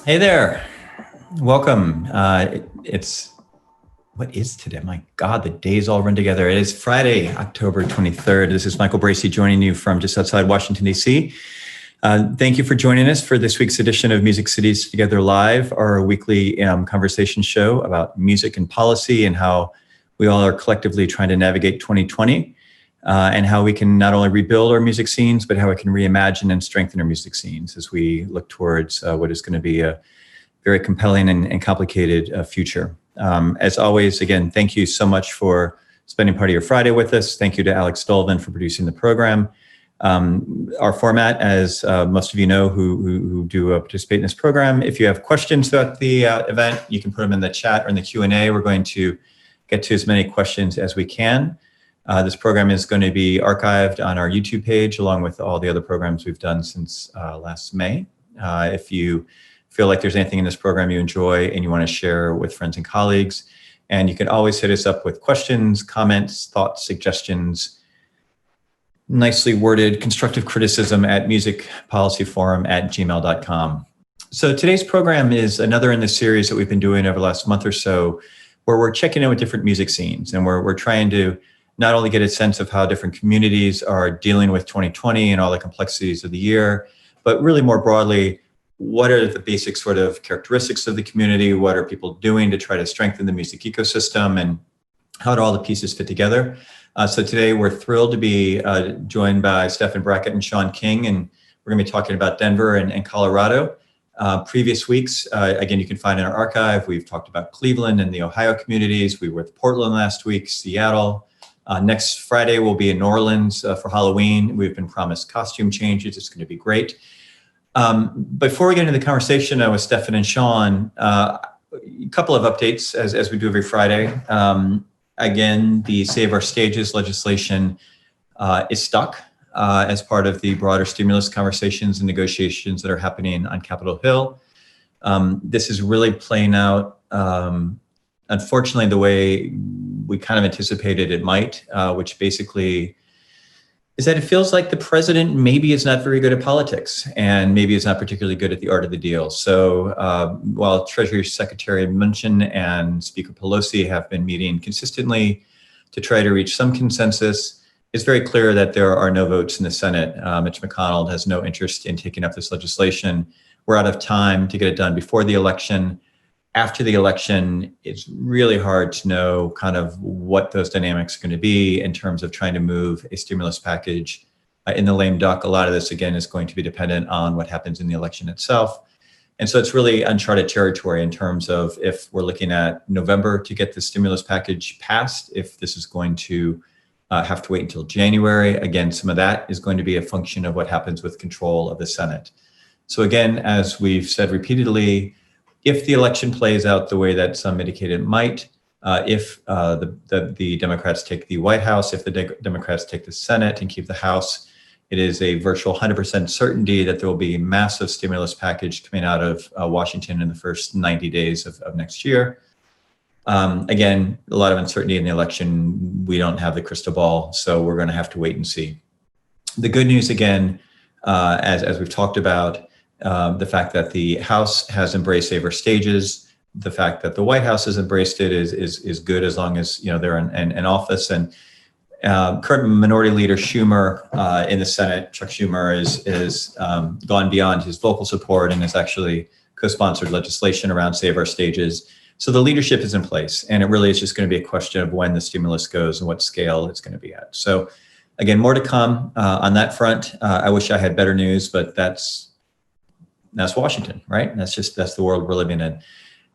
Hey there, welcome. What is today? My God, the days all run together. It is Friday, October 23rd. This is Michael Bracy joining you from just outside Washington, D.C. Thank you for joining us for this week's edition of Music Cities Together Live, our weekly conversation show about music and policy and how we all are collectively trying to navigate 2020 and how we can not only rebuild our music scenes, but how we can reimagine and strengthen our music scenes as we look towards what is going to be a very compelling and complicated future. As always, again, thank you so much for spending part of your Friday with us. Thank you to Alex Dolvin for producing the program. Our format, as most of you know who do participate in this program, if you have questions about the event, you can put them in the chat or in the Q&A. We're going to get to as many questions as we can. This program is going to be archived on our YouTube page, along with all the other programs we've done since last May. If you feel like there's anything in this program you enjoy and you want to share with friends and colleagues, and you can always hit us up with questions, comments, thoughts, suggestions, nicely worded constructive criticism at musicpolicyforum@gmail.com. So today's program is another in the series that we've been doing over the last month or so, where we're checking in with different music scenes, and we're trying to not only get a sense of how different communities are dealing with 2020 and all the complexities of the year, but really more broadly, what are the basic sort of characteristics of the community? What are people doing to try to strengthen the music ecosystem, and how do all the pieces fit together? So today we're thrilled to be joined by Stefan Brackett and Shawn King, and we're gonna be talking about Denver and Colorado. Previous weeks, again, you can find in our archive, we've talked about Cleveland and the Ohio communities. We were with Portland last week, Seattle. Next Friday, we'll be in New Orleans for Halloween. We've been promised costume changes. It's gonna be great. Before we get into the conversation with Stefan and Shawn, a couple of updates as we do every Friday. Again, the Save Our Stages legislation is stuck as part of the broader stimulus conversations and negotiations that are happening on Capitol Hill. This is really playing out, unfortunately, the way we kind of anticipated it might, which basically is that it feels like the president maybe is not very good at politics and maybe is not particularly good at the art of the deal. So while Treasury Secretary Mnuchin and Speaker Pelosi have been meeting consistently to try to reach some consensus, it's very clear that there are no votes in the Senate. Mitch McConnell has no interest in taking up this legislation. We're out of time to get it done before the election. After the election, it's really hard to know kind of what those dynamics are going to be in terms of trying to move a stimulus package in the lame duck. A lot of this, again, is going to be dependent on what happens in the election itself. And so it's really uncharted territory in terms of if we're looking at November to get the stimulus package passed, if this is going to have to wait until January. Again, some of that is going to be a function of what happens with control of the Senate. So again, as we've said repeatedly, if the election plays out the way that some indicated it might, if the Democrats take the White House, if the Democrats take the Senate and keep the House, it is a virtual 100% certainty that there will be a massive stimulus package coming out of Washington in the first 90 days of next year. Again, a lot of uncertainty in the election. We don't have the crystal ball, so we're going to have to wait and see. The good news, again, as we've talked about, the fact that the House has embraced Save Our Stages, the fact that the White House has embraced it is good as long as they're in office. And current Minority Leader Schumer in the Senate, Chuck Schumer, is gone beyond his vocal support and has actually co-sponsored legislation around Save Our Stages. So the leadership is in place, and it really is just going to be a question of when the stimulus goes and what scale it's going to be at. So again, more to come on that front. I wish I had better news, but that's Washington, right? That's the world we're living in.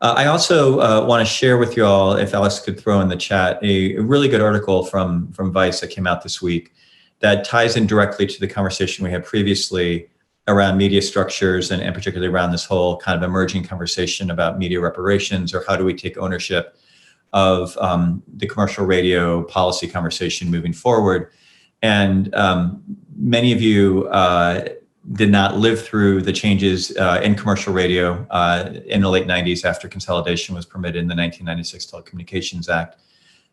I also want to share with you all, if Alex could throw in the chat, a really good article from Vice that came out this week that ties in directly to the conversation we had previously around media structures and particularly around this whole kind of emerging conversation about media reparations, or how do we take ownership of the commercial radio policy conversation moving forward. And many of you did not live through the changes in commercial radio in the late 90s after consolidation was permitted in the 1996 Telecommunications Act.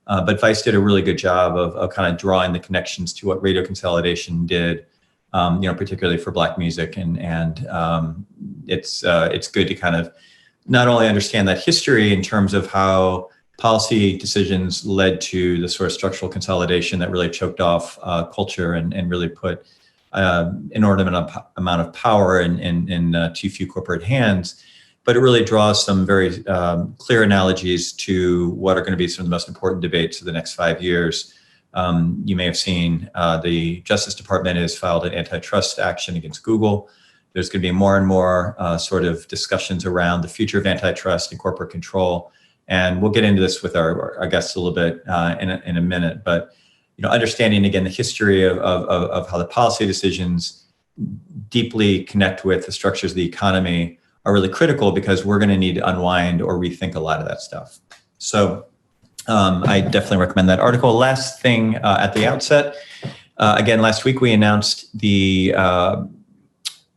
But Vice did a really good job of kind of drawing the connections to what radio consolidation did particularly for Black music, and it's good to kind of not only understand that history in terms of how policy decisions led to the sort of structural consolidation that really choked off culture and really put inordinate amount of power in too few corporate hands, but it really draws some very clear analogies to what are going to be some of the most important debates of the next 5 years. You may have seen the Justice Department has filed an antitrust action against Google. There's going to be more and more sort of discussions around the future of antitrust and corporate control. And we'll get into this with our guests a little bit in a minute. But understanding again the history of how the policy decisions deeply connect with the structures of the economy are really critical, because we're going to need to unwind or rethink a lot of that stuff. So I definitely recommend that article. Last thing at the outset, again, last week we announced the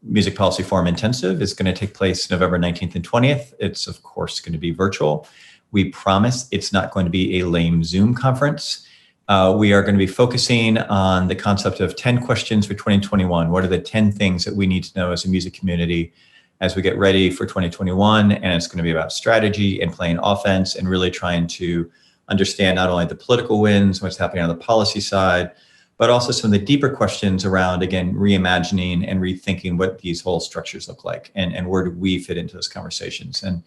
Music Policy Forum Intensive is going to take place November 19th and 20th. It's, of course, going to be virtual. We promise it's not going to be a lame Zoom conference. We are going to be focusing on the concept of 10 questions for 2021. What are the 10 things that we need to know as a music community as we get ready for 2021? And it's going to be about strategy and playing offense and really trying to understand not only the political wins, what's happening on the policy side, but also some of the deeper questions around, again, reimagining and rethinking what these whole structures look like and where do we fit into those conversations. And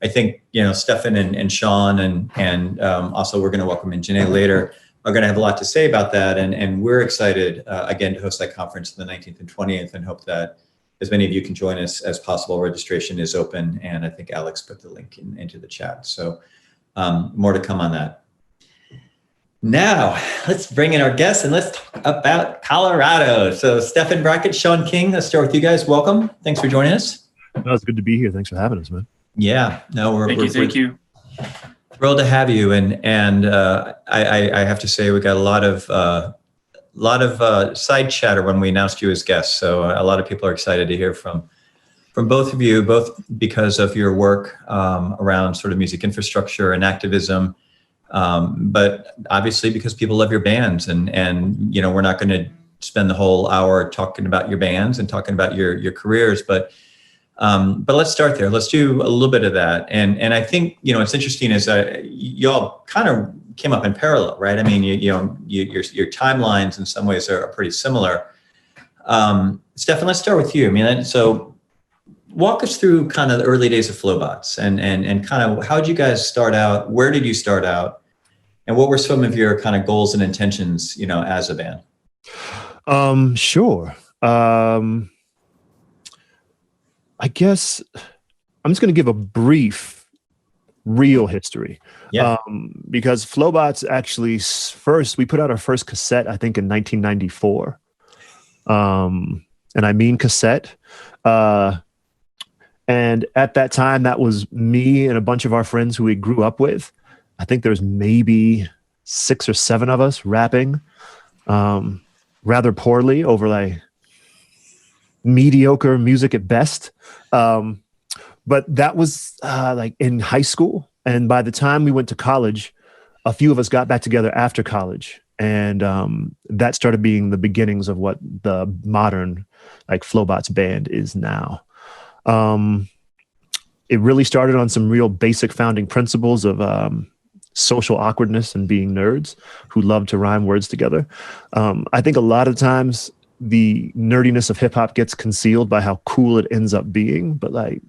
I think, Stefan and Shawn and also we're going to welcome in Janae later are going to have a lot to say about that. And we're excited, again, to host that conference on the 19th and 20th and hope that as many of you can join us as possible. Registration is open. And I think Alex put the link into the chat. So more to come on that. Now, let's bring in our guests and let's talk about Colorado. So Stefan, Brackett, Shawn King, let's start with you guys. Welcome. Thanks for joining us. No, it's good to be here. Thanks for having us, man. Yeah, no, Thank you. Thrilled to have you. And I have to say, we got a lot of side chatter when we announced you as guests. So a lot of people are excited to hear from both of you, both because of your work around sort of music infrastructure and activism, but obviously because people love your bands. And we're not going to spend the whole hour talking about your bands and talking about your careers, but let's start there. Let's do a little bit of that. And I think, it's interesting is y'all kind of came up in parallel, right? I mean, your timelines in some ways are pretty similar. Stefan, let's start with you. I mean, so walk us through kind of the early days of Flobots and kind of how did you guys start out? Where did you start out? And what were some of your kind of goals and intentions, as a band? Sure. I guess I'm just going to give a brief, real history. Yeah. Because Flobots actually we put out our first cassette, I think, in 1994. And I mean cassette. And at that time, that was me and a bunch of our friends who we grew up with. I think there's maybe 6 or 7 of us rapping rather poorly over like mediocre music at best. But that was like in high school. And by the time we went to college, a few of us got back together after college. And that started being the beginnings of what the modern like Flobots band is now. It really started on some real basic founding principles of social awkwardness and being nerds who love to rhyme words together. I think a lot of times the nerdiness of hip hop gets concealed by how cool it ends up being. But like,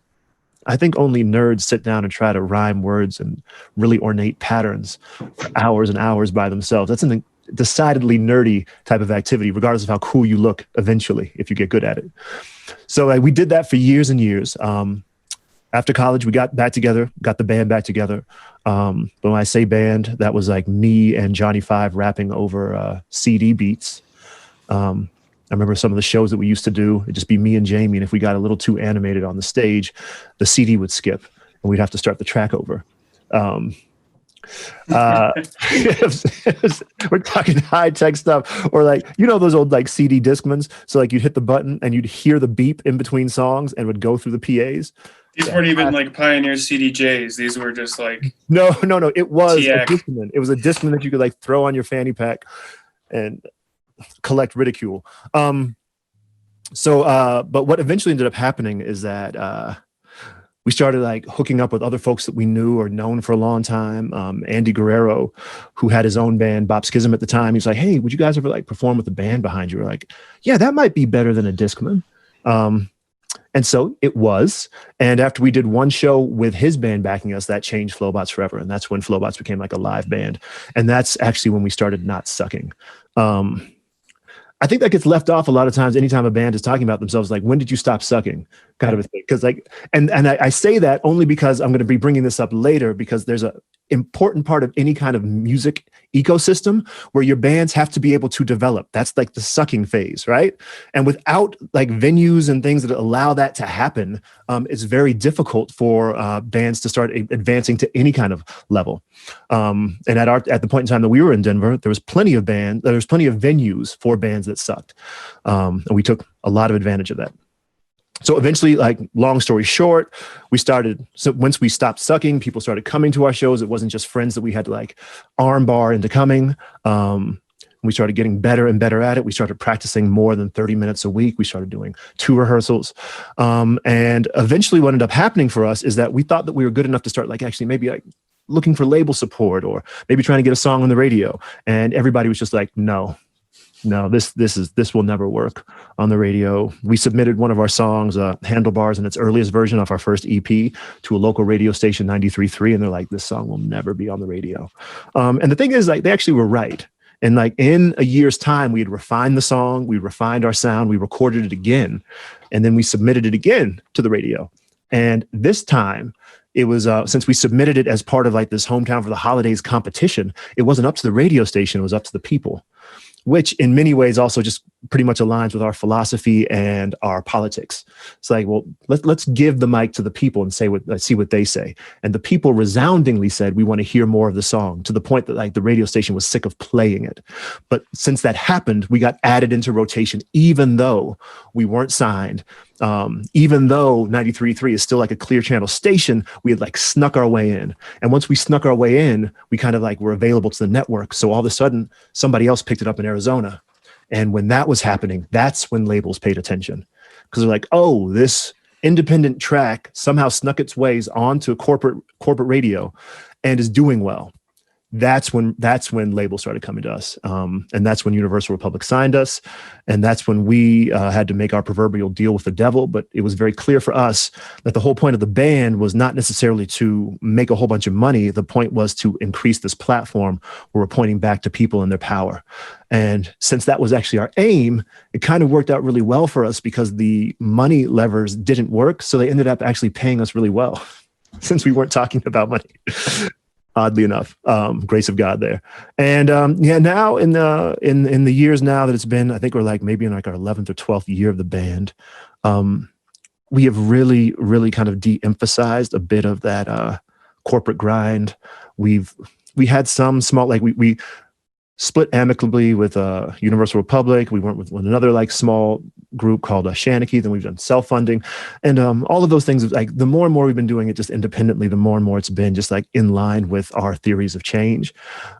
I think only nerds sit down and try to rhyme words and really ornate patterns for hours and hours by themselves. That's a decidedly nerdy type of activity, regardless of how cool you look eventually, if you get good at it. So like, we did that for years and years. After college, we got back together, got the band back together. But when I say band, that was like me and Johnny Five rapping over CD beats. I remember some of the shows that we used to do, it'd just be me and Jami. And if we got a little too animated on the stage, the CD would skip and we'd have to start the track over. We're talking high-tech stuff, or like, those old like CD Discmans. So like you'd hit the button and you'd hear the beep in between songs and would go through the PAs. These weren't even like Pioneer CDJs. These were just like no. It was TX. A Discman. It was a Discman that you could like throw on your fanny pack and collect ridicule. But what eventually ended up happening is that we started like hooking up with other folks that we knew or known for a long time. Andy Guerrero, who had his own band, Bob Schism at the time, he's like, "Hey, would you guys ever like perform with a band behind you?" We're like, "Yeah, that might be better than a Discman." And so it was. And after we did one show with his band backing us, that changed Flobots forever. And that's when Flobots became like a live band. And that's actually when we started not sucking. I think that gets left off a lot of times anytime a band is talking about themselves, like, when did you stop sucking? Kind of a thing. Because like, and I say that only because I'm going to be bringing this up later, because there's a important part of any kind of music ecosystem where your bands have to be able to develop. That's like the sucking phase, right? And without like venues and things that allow that to happen, it's very difficult for bands to start advancing to any kind of level. And at the point in time that we were in Denver, there was plenty of venues for bands that sucked. And we took a lot of advantage of that. So eventually, like, long story short, so once we stopped sucking, people started coming to our shows. It wasn't just friends that we had to like armbar into coming. We started getting better and better at it. We started practicing more than 30 minutes a week. We started doing 2 rehearsals. And eventually what ended up happening for us is that we thought that we were good enough to start like actually maybe like looking for label support or maybe trying to get a song on the radio. And everybody was just like, no, this will never work on the radio. We submitted one of our songs, Handlebars, in its earliest version off our first EP to a local radio station, 93.3, and they're like, this song will never be on the radio. And the thing is, like, they actually were right. And like in a year's time, we had refined the song, we refined our sound, we recorded it again, and then we submitted it again to the radio. And this time, it was since we submitted it as part of like this Hometown for the Holidays competition, it wasn't up to the radio station, it was up to the people, which in many ways also just pretty much aligns with our philosophy and our politics. It's like, well, let's give the mic to the people and see what they say. And the people resoundingly said, we want to hear more of the song, to the point that like the radio station was sick of playing it. But since that happened, we got added into rotation, even though we weren't signed. Even though 93.3 is still like a clear channel station, we had like snuck our way in. And once we snuck our way in, we kind of like were available to the network. So all of a sudden, somebody else picked it up in Arizona. And when that was happening, that's when labels paid attention. Because they're like, oh, this independent track somehow snuck its ways onto corporate radio and is doing well. That's when labels started coming to us. And that's when Universal Republic signed us. And that's when we had to make our proverbial deal with the devil. But it was very clear for us that the whole point of the band was not necessarily to make a whole bunch of money. The point was to increase this platform where we're pointing back to people and their power. And since that was actually our aim, it kind of worked out really well for us because the money levers didn't work. So they ended up actually paying us really well since we weren't talking about money. Oddly enough, grace of God there. And now in the years now that it's been, I think we're like maybe in like our 11th or 12th year of the band, we have really, really kind of de-emphasized a bit of that corporate grind. We had some small, like we split amicably with Universal Republic. We went with another like small group called Shanachie. Then we've done self-funding, and all of those things. Like the more and more we've been doing it just independently, the more and more it's been just like in line with our theories of change.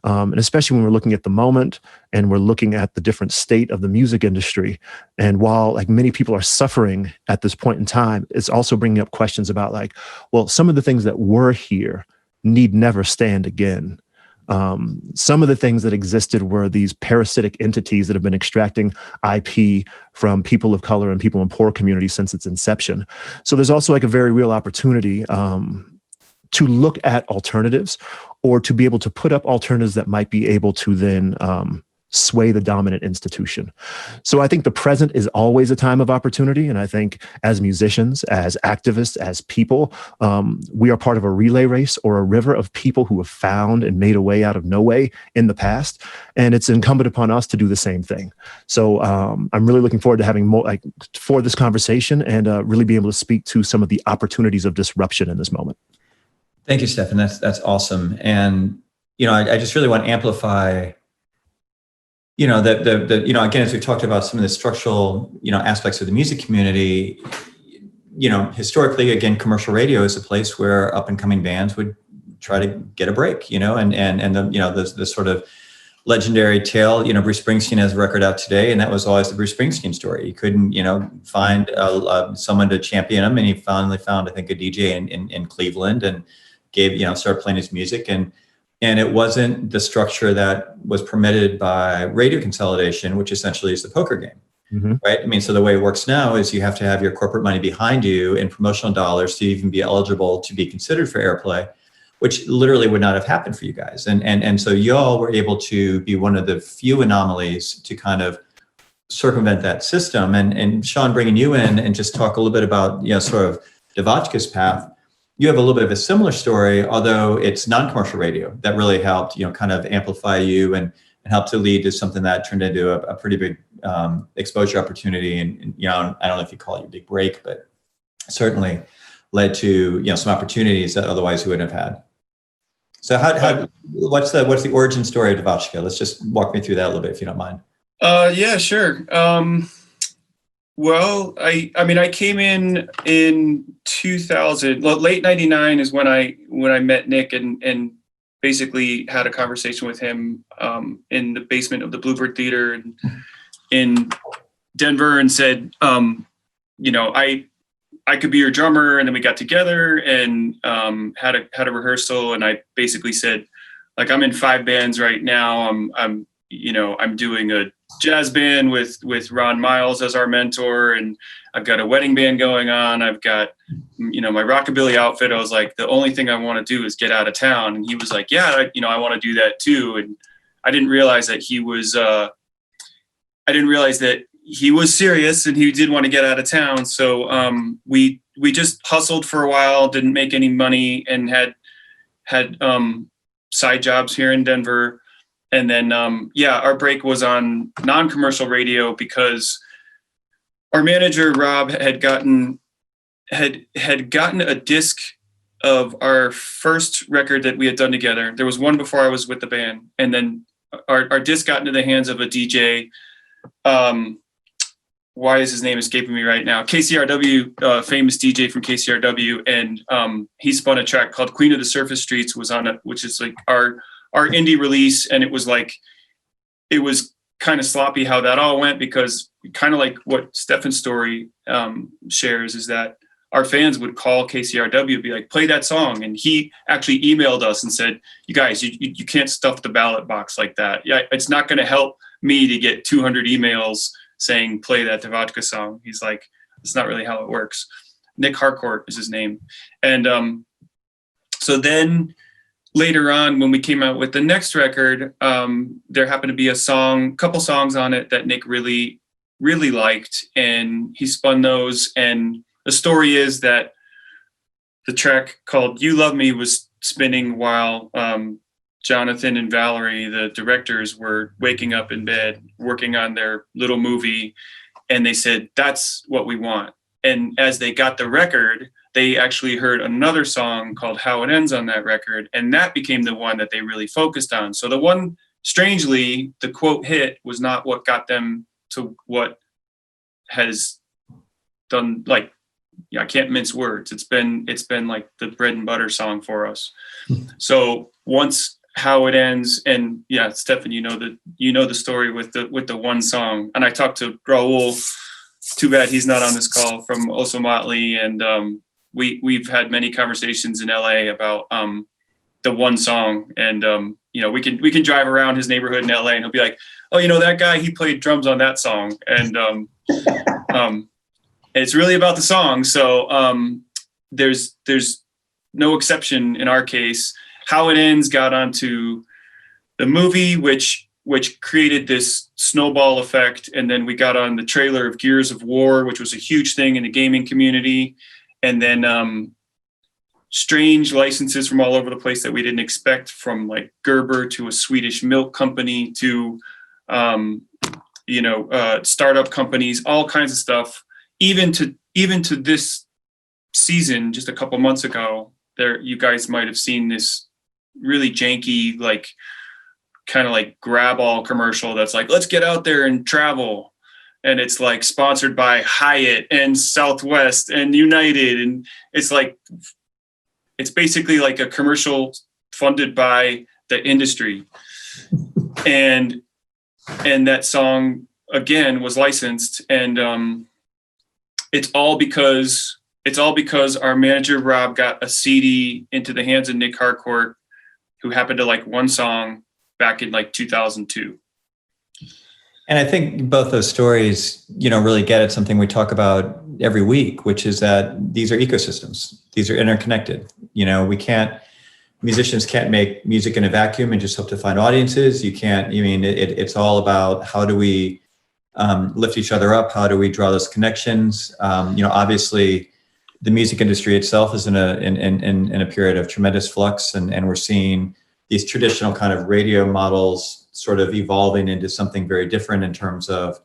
And especially when we're looking at the moment and we're looking at the different state of the music industry. And while like many people are suffering at this point in time, it's also bringing up questions about like, well, some of the things that were here need never stand again. Some of the things that existed were these parasitic entities that have been extracting IP from people of color and people in poor communities since its inception. So there's also like a very real opportunity to look at alternatives, or to be able to put up alternatives that might be able to then sway the dominant institution. So I think the present is always a time of opportunity. And I think as musicians, as activists, as people, we are part of a relay race or a river of people who have found and made a way out of no way in the past. And it's incumbent upon us to do the same thing. So I'm really looking forward to having more for this conversation and really be able to speak to some of the opportunities of disruption in this moment. Thank you, Stefan. That's awesome. And, I just really want to amplify again, as we talked about some of the structural, aspects of the music community, historically, again, commercial radio is a place where up and coming bands would try to get a break, and the sort of legendary tale. Bruce Springsteen has a record out today, and that was always the Bruce Springsteen story. He couldn't, find someone to champion him, and he finally found, I think, a DJ in Cleveland, and started playing his music, and it wasn't the structure that was permitted by radio consolidation, which essentially is the poker game. Mm-hmm. Right. I mean, so the way it works now is you have to have your corporate money behind you in promotional dollars to even be eligible to be considered for airplay, which literally would not have happened for you guys. And so y'all were able to be one of the few anomalies to kind of circumvent that system. And Shawn, bringing you in and just talk a little bit about, sort of DeVotchKa's path. You have a little bit of a similar story, although it's non-commercial radio that really helped, kind of amplify you and helped to lead to something that turned into a pretty big exposure opportunity. And I don't know if you call it your big break, but certainly led to, some opportunities that otherwise you wouldn't have had. So what's the origin story of DeVotchKa? Let's just walk me through that a little bit, if you don't mind. Yeah, sure. Well, I came in 2000. Well, late '99 is when I met Nick and basically had a conversation with him in the basement of the Bluebird Theater in Denver, and said, I could be your drummer. And then we got together and had a rehearsal, and I basically said, like, I'm in 5 bands right now. I'm doing a jazz band with Ron Miles as our mentor, and I've got a wedding band going on. I've got, my rockabilly outfit. I was like, the only thing I want to do is get out of town. And he was like, yeah, I want to do that too. And I didn't realize that he was serious, and he did want to get out of town. So we just hustled for a while, didn't make any money, and had side jobs here in Denver. And then, our break was on non-commercial radio because our manager, Rob, had gotten a disc of our first record that we had done together. There was one before I was with the band. And then our disc got into the hands of a DJ. Why is his name escaping me right now? KCRW, famous DJ from KCRW. And he spun a track called Queen of the Surface Streets, was on it, which is like our indie release. And it was kind of sloppy how that all went, because kind of like what Stefan's story shares is that our fans would call KCRW and be like, play that song. And he actually emailed us and said, you guys, you can't stuff the ballot box like that. Yeah, it's not going to help me to get 200 emails saying, play that DeVotchKa song. He's like, it's not really how it works. Nick Harcourt is his name. And so then later on, when we came out with the next record, there happened to be a couple songs on it that Nick really, really liked, and he spun those. And the story is that the track called You Love Me was spinning while Jonathan and Valerie, the directors, were waking up in bed, working on their little movie. And they said, that's what we want. And as they got the record, they actually heard another song called How It Ends on that record. And that became the one that they really focused on. So the one, strangely, the quote hit was not what got them to what has done, like, I can't mince words. It's been like the bread and butter song for us. So once How It Ends, and yeah, Stefan, you know the story with the one song. And I talked to Raul, too bad he's not on this call, from Oso Motley, and we've had many conversations in LA about the one song. And we can drive around his neighborhood in LA, and he'll be like, oh, that guy, he played drums on that song. And it's really about the song. So there's no exception in our case. How It Ends got onto the movie, which created this snowball effect. And then we got on the trailer of Gears of War, which was a huge thing in the gaming community. And then strange licenses from all over the place that we didn't expect, from like Gerber to a Swedish milk company to, startup companies, all kinds of stuff. Even to this season, just a couple months ago, you guys might have seen this really janky, like kind of like grab all commercial that's like, let's get out there and travel. And it's like sponsored by Hyatt and Southwest and United. And it's basically like a commercial funded by the industry. and that song again was licensed, and it's all because our manager Rob got a CD into the hands of Nick Harcourt, who happened to like one song back in like 2002. And I think both those stories, really get at something we talk about every week, which is that these are ecosystems. These are interconnected. Musicians can't make music in a vacuum and just hope to find audiences. It's all about how do we lift each other up? How do we draw those connections? Obviously the music industry itself is in a period of tremendous flux, and we're seeing these traditional kind of radio models sort of evolving into something very different in terms of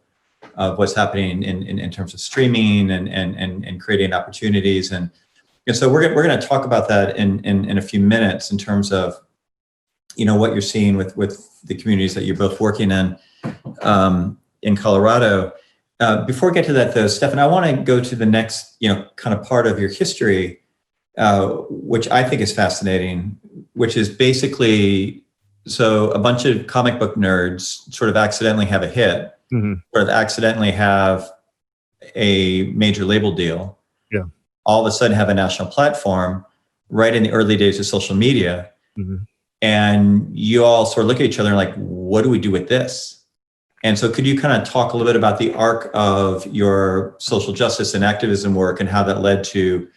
what's happening in terms of streaming and creating opportunities. And so we're going to talk about that in a few minutes in terms of, what you're seeing with the communities that you're both working in Colorado. Before we get to that though, Stefan, I want to go to the next, kind of part of your history, which I think is fascinating, which is basically, so a bunch of comic book nerds sort of accidentally have a hit, sort of accidentally have a major label deal. Yeah. All of a sudden have a national platform right in the early days of social media. And you all sort of look at each other and like, what do we do with this? And so could you kind of talk a little bit about the arc of your social justice and activism work and how that led to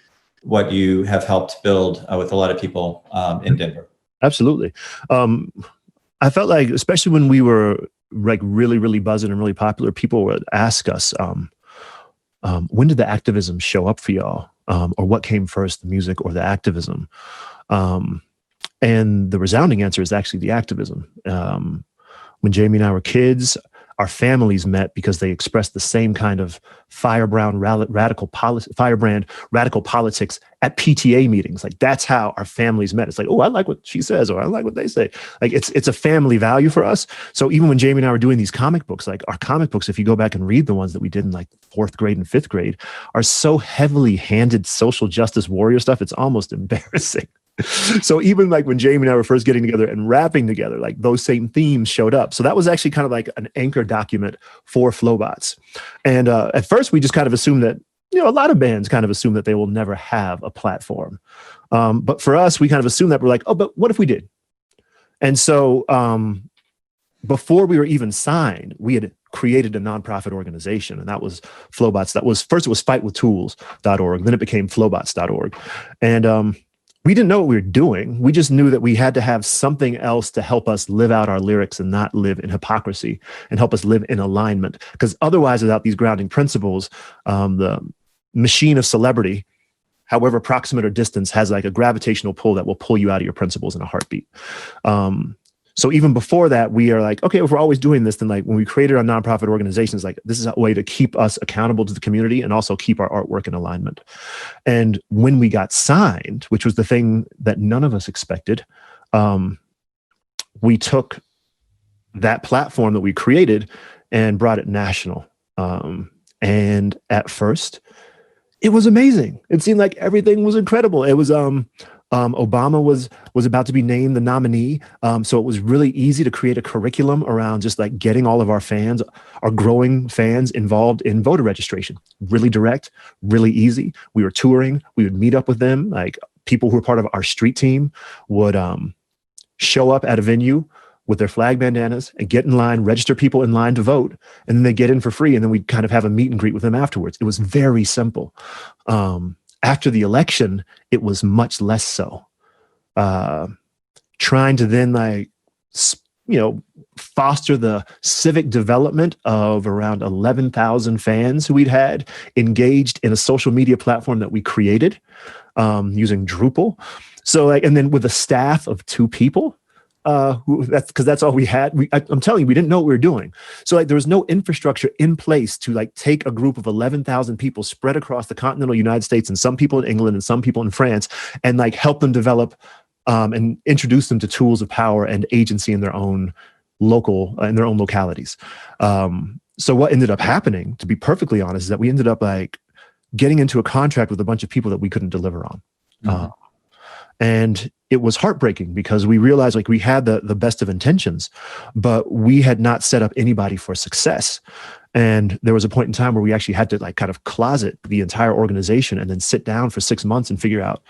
what you have helped build with a lot of people in Denver? Absolutely. I felt like, especially when we were like really, really buzzing and really popular, people would ask us, when did the activism show up for y'all? Or what came first, the music or the activism? And the resounding answer is actually the activism. When Jami and I were kids, our families met because they expressed the same kind of firebrand radical politics at PTA meetings. Like that's how our families met. It's like, oh, I like what she says, or I like what they say. Like it's a family value for us. So even when Jami and I were doing these comic books, like our comic books, if you go back and read the ones that we did in like 4th grade and 5th grade, are so heavily handed social justice warrior stuff. It's almost embarrassing. So even like when Jami and I were first getting together and rapping together, like those same themes showed up. So that was actually kind of like an anchor document for Flobots. And at first we just kind of assumed that, a lot of bands kind of assume that they will never have a platform. But for us, we kind of assumed that we're like, oh, but what if we did? And so before we were even signed, we had created a nonprofit organization, and that was Flobots. First it was fightwithtools.org, then it became flobots.org. And we didn't know what we were doing. We just knew that we had to have something else to help us live out our lyrics and not live in hypocrisy, and help us live in alignment. Because otherwise, without these grounding principles, the machine of celebrity, however proximate or distance, has like a gravitational pull that will pull you out of your principles in a heartbeat. So even before that, we are like, okay, if we're always doing this, then like when we created our nonprofit organizations, like this is a way to keep us accountable to the community and also keep our artwork in alignment. And when we got signed, which was the thing that none of us expected, we took that platform that we created and brought it national. And at first, it was amazing. It seemed like everything was incredible. It was Obama was about to be named the nominee. So it was really easy to create a curriculum around just like getting all of our fans, our growing fans, involved in voter registration. Really direct, really easy. We were touring. We would meet up with them. Like people who were part of our street team would show up at a venue with their flag bandanas and get in line, register people in line to vote, and then they get in for free. And then we'd kind of have a meet and greet with them afterwards. It was very simple. After the election, it was much less so. Trying to then foster the civic development of around 11,000 fans who we'd had engaged in a social media platform that we created using Drupal. So and then with a staff of 2 people, that's all we had. I'm telling you, we didn't know what we were doing. So there was no infrastructure in place to take a group of 11,000 people spread across the continental United States, and some people in England and some people in France, and help them develop and introduce them to tools of power and agency in their own localities. So what ended up happening, to be perfectly honest, is that we ended up getting into a contract with a bunch of people that we couldn't deliver on. And it was heartbreaking because we realized like we had the best of intentions, but we had not set up anybody for success. And there was a point in time where we actually had to like kind of closet the entire organization and then sit down for 6 months and figure out,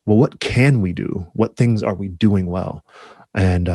well, what can we do? What things are we doing well? And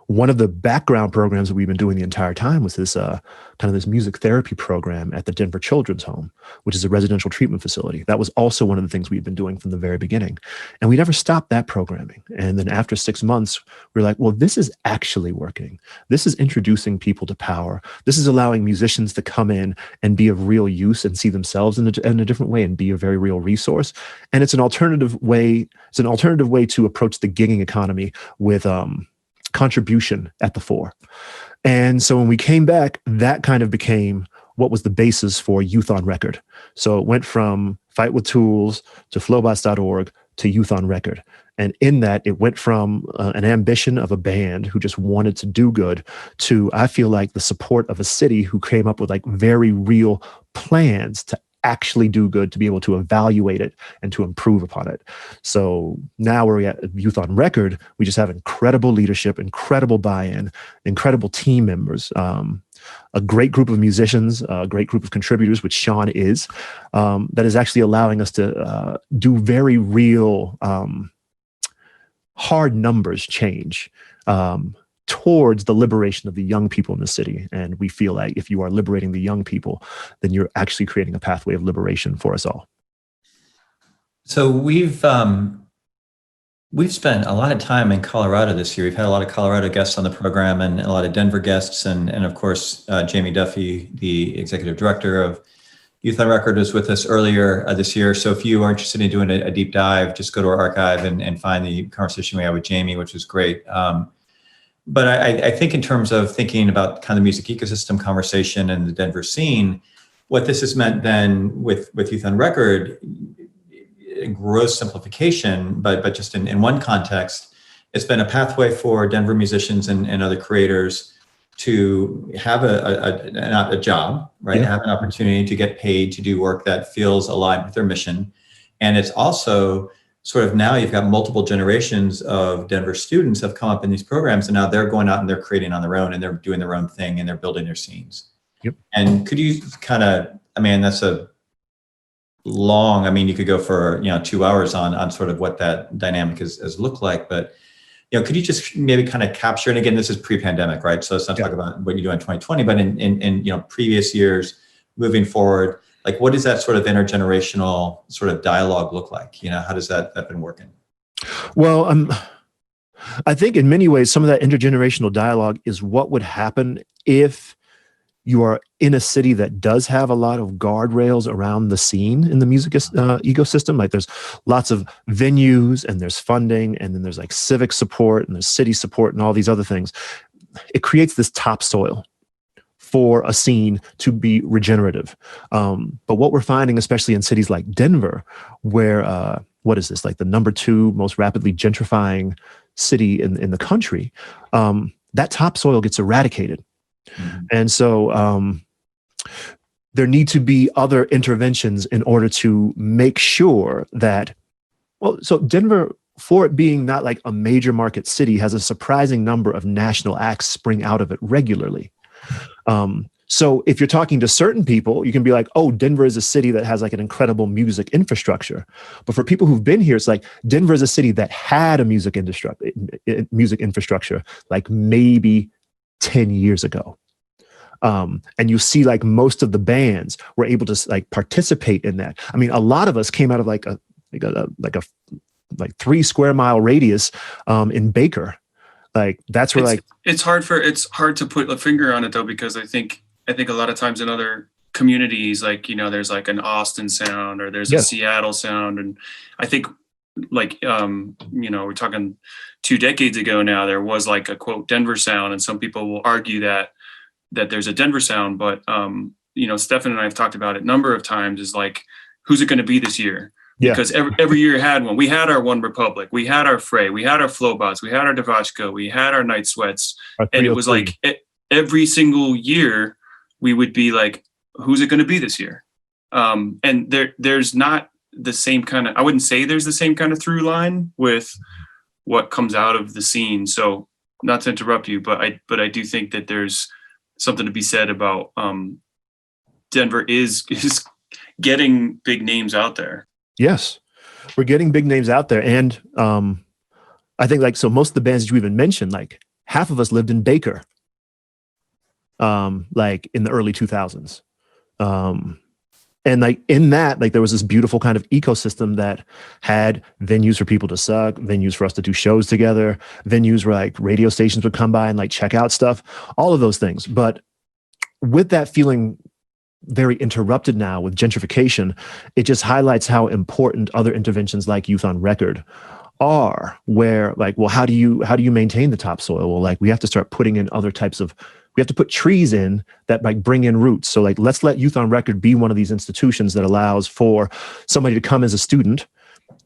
one of the background programs that we've been doing the entire time was this kind of this music therapy program at the Denver Children's Home, which is a residential treatment facility. That was also one of the things we'd been doing from the very beginning. And we never stopped that programming. And then after 6 months, we were like, well, this is actually working. This is introducing people to power. This is allowing musicians to come in and be of real use and see themselves in a different way and be a very real resource. And it's an alternative way. It's an alternative way to approach the gigging economy with contribution at the fore. And so when we came back, that kind of became what was the basis for Youth on Record. So it went from Fight with Tools to Flobots.org to Youth on Record. And in that, it went from an ambition of a band who just wanted to do good to, I feel like, the support of a city who came up with like very real plans to actually do good, to be able to evaluate it and to improve upon it. So now we're at Youth on Record. We just have incredible leadership, incredible buy-in, incredible team members, a great group of musicians, a great group of contributors, which Shawn is, that is actually allowing us to do very real hard numbers change towards the liberation of the young people in the city. And we feel like if you are liberating the young people, then you're actually creating a pathway of liberation for us all. So we've spent a lot of time in Colorado this year. We've had a lot of Colorado guests on the program and a lot of Denver guests. And of course, Jami Duffy, the executive director of Youth on Record, was with us earlier this year. So if you are interested in doing a deep dive, just go to our archive and find the conversation we had with Jami, which was great. But I think in terms of thinking about kind of the music ecosystem conversation and the Denver scene, what this has meant then with Youth on Record, gross simplification, but just in one context, it's been a pathway for Denver musicians and other creators to have a job, right? Yeah. Have an opportunity to get paid to do work that feels aligned with their mission. And it's also sort of now you've got multiple generations of Denver students have come up in these programs, and now they're going out and they're creating on their own and they're doing their own thing and they're building their scenes. Yep. And could you kind of, I mean, that's a long, I mean, you could go for, 2 hours on sort of what that dynamic has looked like, but, could you just maybe kind of capture, and again, this is pre-pandemic, right? So let's not talk about what you do in 2020, but in previous years moving forward, like what does that sort of intergenerational sort of dialogue look like? How does that been working? Well, I think in many ways, some of that intergenerational dialogue is what would happen if you are in a city that does have a lot of guardrails around the scene in the music ecosystem. Like there's lots of venues and there's funding and then there's like civic support and there's city support and all these other things. It creates this topsoil for a scene to be regenerative. But what we're finding, especially in cities like Denver, where, what is this, like the number 2 most rapidly gentrifying city in the country, that topsoil gets eradicated. Mm-hmm. And so there need to be other interventions in order to make sure that, so Denver, for it being not like a major market city, has a surprising number of national acts spring out of it regularly. So if you're talking to certain people, you can be like, oh, Denver is a city that has like an incredible music infrastructure. But for people who've been here, it's like Denver is a city that had a music infrastructure like maybe 10 years ago. And you see like most of the bands were able to like participate in that. I mean, a lot of us came out of like a 3 square mile radius in Baker. Like that's where it's hard to put a finger on it though, because I think a lot of times in other communities, like, there's like an Austin sound or there's a Seattle sound. And I think like, we're talking 2 decades ago now, there was like a quote Denver sound. And some people will argue that there's a Denver sound, but, Stefan and I have talked about it a number of times, is like, who's it going to be this year? Yeah. Because every year had one. We had our One Republic, we had our Fray, we had our Flobots, we had our DeVotchKa, we had our Night Sweats. And it was like every single year we would be like, who's it going to be this year? And there's not the same kind of, I wouldn't say there's the same kind of through line with what comes out of the scene. So not to interrupt you, but I do think that there's something to be said about Denver is getting big names out there. Yes, we're getting big names out there. And I think like, so most of the bands that you even mentioned, like half of us lived in Baker, like in the early 2000s. And like in that, like there was this beautiful kind of ecosystem that had venues for people to suck, venues for us to do shows together, venues where like radio stations would come by and like check out stuff, all of those things. But with that feeling very interrupted now with gentrification, it just highlights how important other interventions like Youth on Record are, where like, well, how do you maintain the topsoil? Well, like we have to start putting in other types of, we have to put trees in that like bring in roots. So like, let's let Youth on Record be one of these institutions that allows for somebody to come as a student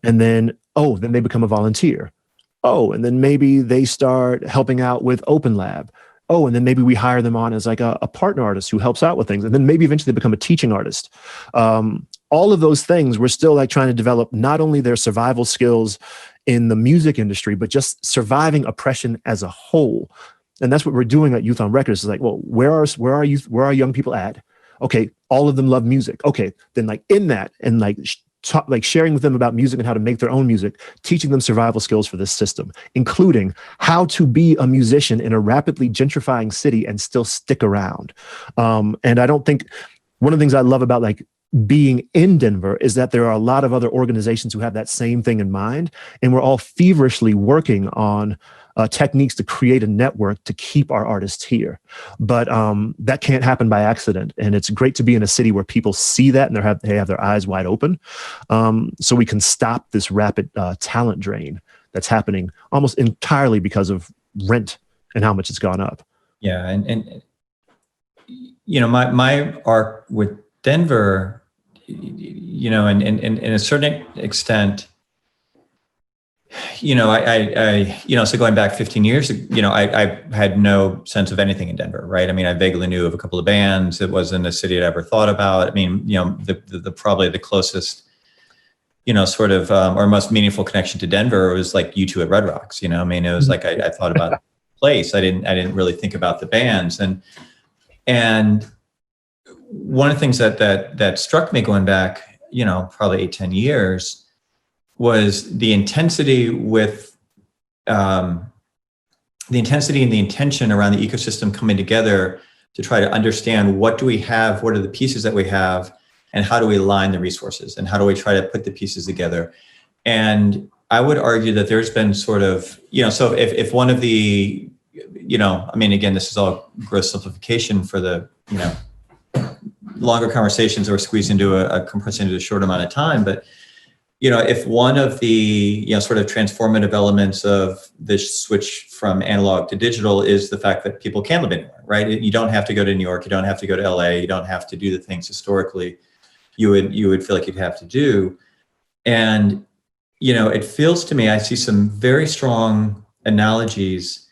and then, then they become a volunteer. And then maybe they start helping out with Open Lab. And then maybe we hire them on as like a partner artist who helps out with things. And then maybe eventually they become a teaching artist. All of those things, we're still like trying to develop not only their survival skills in the music industry, but just surviving oppression as a whole. And that's what we're doing at Youth on Records. Is like, well, where are young people at? Okay, all of them love music. Okay, then like in that and like sharing with them about music and how to make their own music, teaching them survival skills for this system, including how to be a musician in a rapidly gentrifying city and still stick around. And I don't think one of the things I love about like being in Denver is that there are a lot of other organizations who have that same thing in mind, and we're all feverishly working on techniques to create a network to keep our artists here. But that can't happen by accident. And it's great to be in a city where people see that and they have their eyes wide open. So we can stop this rapid talent drain that's happening almost entirely because of rent and how much it's gone up. Yeah. And you know, my arc with Denver, you know, and in a certain extent, you know, so going back 15 years, you know, I had no sense of anything in Denver, right? I mean, I vaguely knew of a couple of bands. It wasn't a city I'd ever thought about. I mean, you know, the probably the closest, you know, sort of, or most meaningful connection to Denver was like U2 at Red Rocks, you know, I mean, it was like, I thought about the place. I didn't really think about the bands. And one of the things that struck me going back, you know, probably 8-10 years was the intensity with the intensity and the intention around the ecosystem coming together to try to understand what do we have, what are the pieces that we have, and how do we align the resources, and how do we try to put the pieces together. And I would argue that there's been sort of, you know, so if one of the, you know, I mean, again, this is all gross simplification for the, you know, longer conversations or squeezed into a compressed into a short amount of time, but you know, if one of the, you know, sort of transformative elements of this switch from analog to digital is the fact that people can live anywhere, right? You don't have to go to New York, you don't have to go to LA, you don't have to do the things historically you would feel like you'd have to do. And, you know, it feels to me, I see some very strong analogies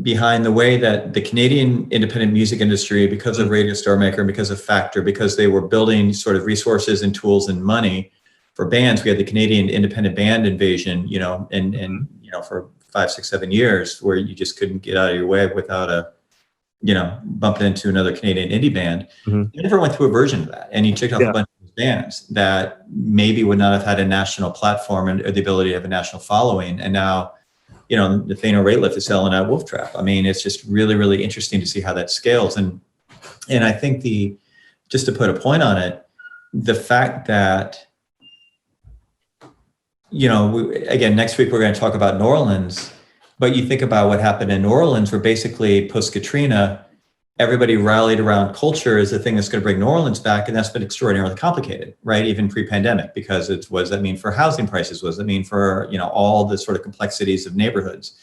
behind the way that the Canadian independent music industry, because of Radio Star Maker, because of Factor, because they were building sort of resources and tools and money for bands. We had the Canadian independent band invasion, you know, and you know, for 5, 6, 7 years, where you just couldn't get out of your way without you know, bumping into another Canadian indie band. You never went through a version of that, and you checked off a bunch of bands that maybe would not have had a national platform or the ability to have a national following. And now, you know, Nathaniel Rateliff is selling out Wolf Trap. I mean, it's just really, really interesting to see how that scales. And I think just to put a point on it, the fact that, you know, again, next week we're going to talk about New Orleans, but you think about what happened in New Orleans, where basically post-Katrina, everybody rallied around culture as the thing that's going to bring New Orleans back, and that's been extraordinarily complicated, right? Even pre-pandemic, because what does that mean for housing prices? What does that mean for, you know, all the sort of complexities of neighborhoods?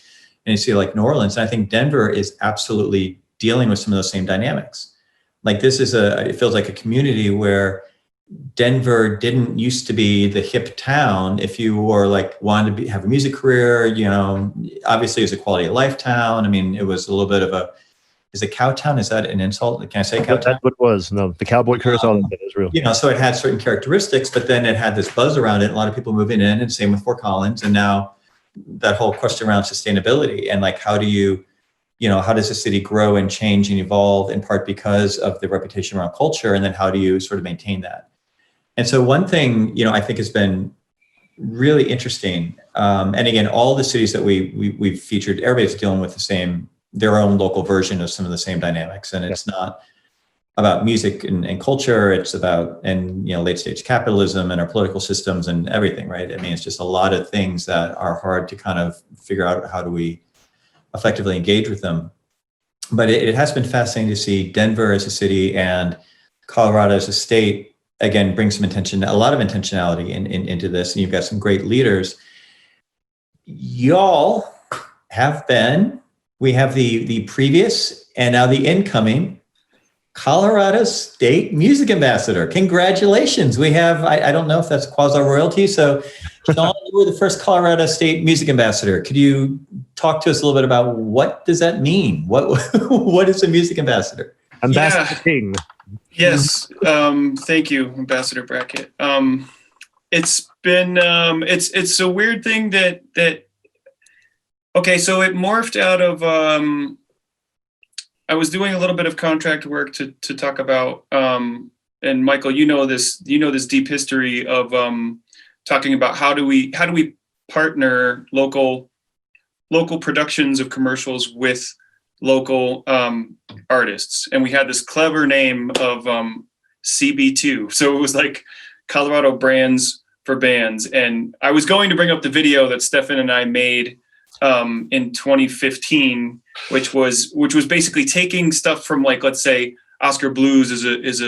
And you see like New Orleans, and I think Denver is absolutely dealing with some of those same dynamics. Like this is it feels like a community where Denver didn't used to be the hip town. If you were like wanted to have a music career, you know, obviously it was a quality of life town. I mean, it was a little bit of is it Cowtown? Is that an insult? Can I say Cowtown? That's what it was. No, the cowboy curse, all of that is real. So it had certain characteristics, but then it had this buzz around it. A lot of people moving in, and same with Fort Collins. And now that whole question around sustainability and like, how does the city grow and change and evolve, in part because of the reputation around culture? And then how do you sort of maintain that? And so one thing, I think has been really interesting. And again, all the cities that we've featured, everybody's dealing with their own local version of some of the same dynamics. And it's not about music and culture. It's about, late stage capitalism and our political systems and everything, right? I mean, it's just a lot of things that are hard to kind of figure out how do we effectively engage with them. But it has been fascinating to see Denver as a city and Colorado as a state, again, bring a lot of intentionality into this. And you've got some great leaders. Y'all we have the previous and now the incoming Colorado State Music Ambassador. Congratulations. We have, I don't know if that's quasi-royalty. So Shawn, you were the first Colorado State Music Ambassador. Could you talk to us a little bit about what does that mean? What is a music ambassador? Ambassador King. Yes. Thank you, Ambassador Brackett. It's been, it's a weird thing that okay, so it morphed out of, I was doing a little bit of contract work to talk about, and Michael, this deep history of talking about how do we partner local productions of commercials with local artists, and we had this clever name of CB2. So it was like Colorado Brands for Bands, and I was going to bring up the video that Stefan and I made in 2015, which was basically taking stuff from, like, let's say Oscar Blues is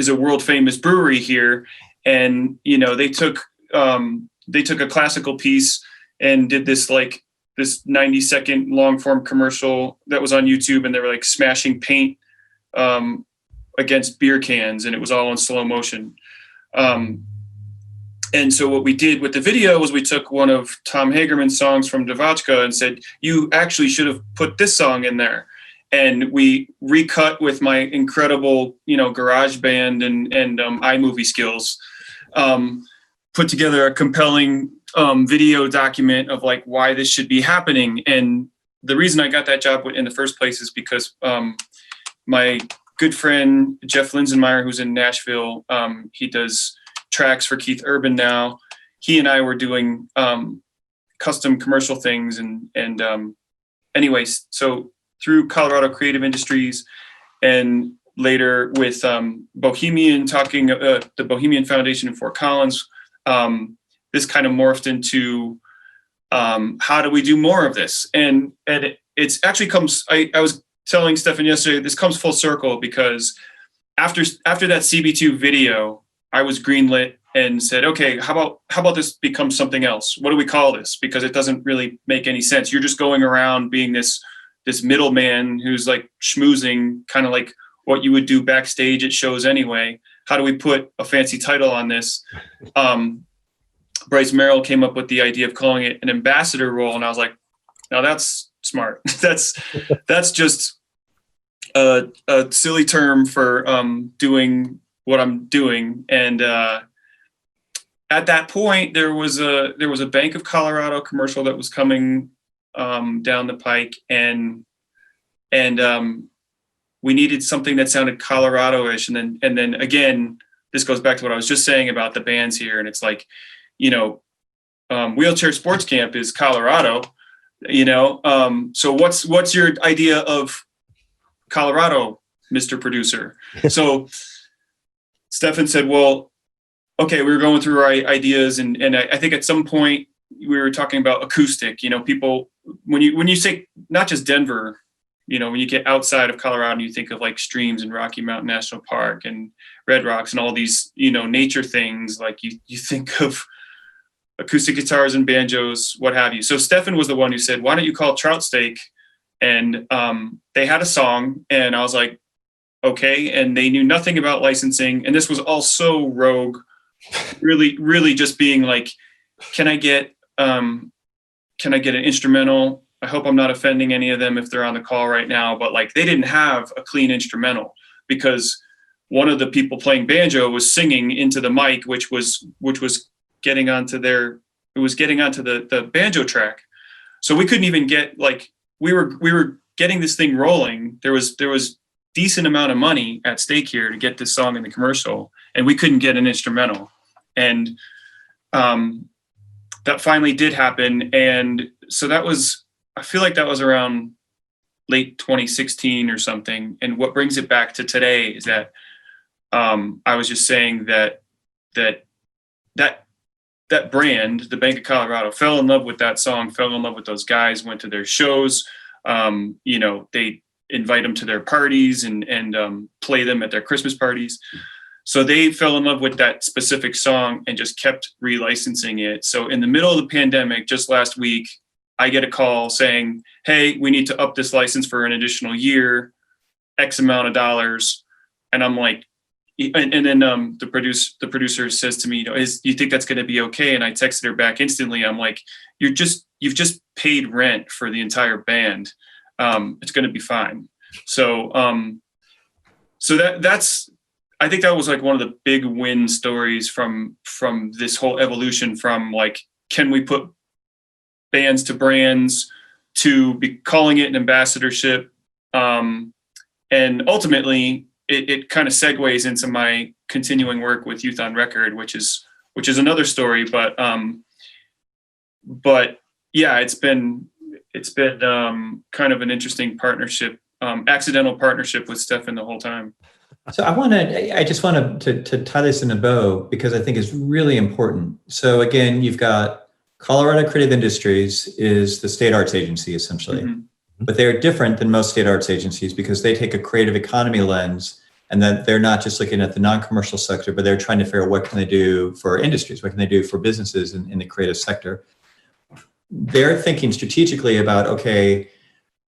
a world famous brewery here, and they took a classical piece and did this 90-second long form commercial that was on YouTube, and they were like smashing paint against beer cans, and it was all in slow motion. And so what we did with the video was we took one of Tom Hagerman's songs from DeVotchKa and said, you actually should have put this song in there. And we recut with my incredible, garage band and iMovie skills, put together a compelling video document of like why this should be happening. And the reason I got that job in the first place is because my good friend, Jeff Linsenmeyer, who's in Nashville, he does tracks for Keith Urban now. He and I were doing custom commercial things, and anyways, so through Colorado Creative Industries and later with Bohemian, the Bohemian Foundation in Fort Collins, this kind of morphed into how do we do more of this? And it's actually comes, I was telling Stefan yesterday, this comes full circle because after that CB2 video, I was greenlit and said, okay, how about this becomes something else? What do we call this? Because it doesn't really make any sense. You're just going around being this middleman who's like schmoozing, kind of like what you would do backstage at shows anyway. How do we put a fancy title on this? Bryce Merrill came up with the idea of calling it an ambassador role, and I was like, now that's smart. that's just a silly term for doing what I'm doing. And at that point, there was a Bank of Colorado commercial that was coming down the pike, and we needed something that sounded Colorado-ish. And then again, this goes back to what I was just saying about the bands here. And it's like, Wheelchair Sports Camp is Colorado, so what's your idea of Colorado, Mr. Producer? So Stefan said, well, okay, we were going through our ideas, and I think at some point we were talking about acoustic. People, when you say not just Denver, when you get outside of Colorado and you think of like streams and Rocky Mountain National Park and Red Rocks and all these, nature things, like you think of acoustic guitars and banjos, what have you. So Stefan was the one who said, why don't you call it Trout Steak? And they had a song, and I was like, okay. And they knew nothing about licensing. And this was all so rogue, really, really just being like, can I get an instrumental I hope I'm not offending any of them if they're on the call right now, but like they didn't have a clean instrumental because one of the people playing banjo was singing into the mic, which was getting onto the banjo track. So we couldn't even get, like, we were getting this thing rolling. There was decent amount of money at stake here to get this song in the commercial, and we couldn't get an instrumental. And that finally did happen. And so I feel like that was around late 2016 or something. And what brings it back to today is that I was just saying that brand, the Bank of Colorado, fell in love with that song, fell in love with those guys, went to their shows. They invite them to their parties and play them at their Christmas parties. So they fell in love with that specific song and just kept relicensing it. So in the middle of the pandemic, just last week, I get a call saying, hey, we need to up this license for an additional year, X amount of dollars. And I'm like, and then the producer says to me, do you think that's going to be okay? And I texted her back instantly. I'm like, you've just paid rent for the entire band. It's going to be fine. So that's, I think that was like one of the big win stories from this whole evolution from like, can we put bands to brands to be calling it an ambassadorship. And ultimately it kind of segues into my continuing work with Youth on Record, which is another story, but yeah, it's been kind of an interesting partnership, accidental partnership with Stefan the whole time. So I just want to tie this in a bow because I think it's really important. So again, you've got Colorado Creative Industries is the state arts agency essentially, but they're different than most state arts agencies because they take a creative economy lens, and that they're not just looking at the non-commercial sector, but they're trying to figure out what can they do for industries, what can they do for businesses in the creative sector. They're thinking strategically about, okay,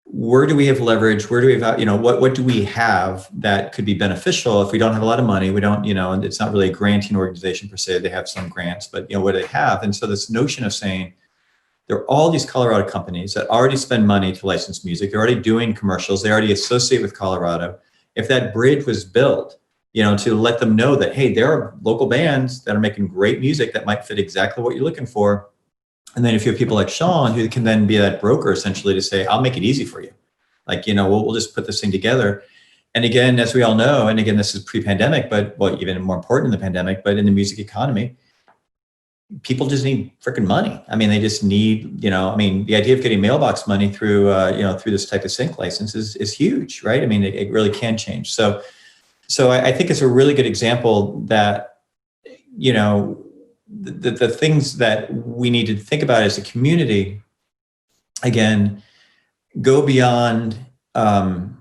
where do we have leverage? Where do we have, what do we have that could be beneficial if we don't have a lot of money? We don't, and it's not really a granting organization per se. They have some grants, but what do they have? And so this notion of saying there are all these Colorado companies that already spend money to license music. They're already doing commercials. They already associate with Colorado. If that bridge was built, to let them know that, hey, there are local bands that are making great music that might fit exactly what you're looking for. And then if you have people like Shawn who can then be that broker essentially to say, I'll make it easy for you. Like, we'll just put this thing together. And again, as we all know, and again, this is pre-pandemic, but even more important in the pandemic, but in the music economy, people just need freaking money. I mean, they just need, the idea of getting mailbox money through, through this type of sync license is huge, right? I mean, it really can change. So I think it's a really good example that, the things that we need to think about as a community, again, go beyond, the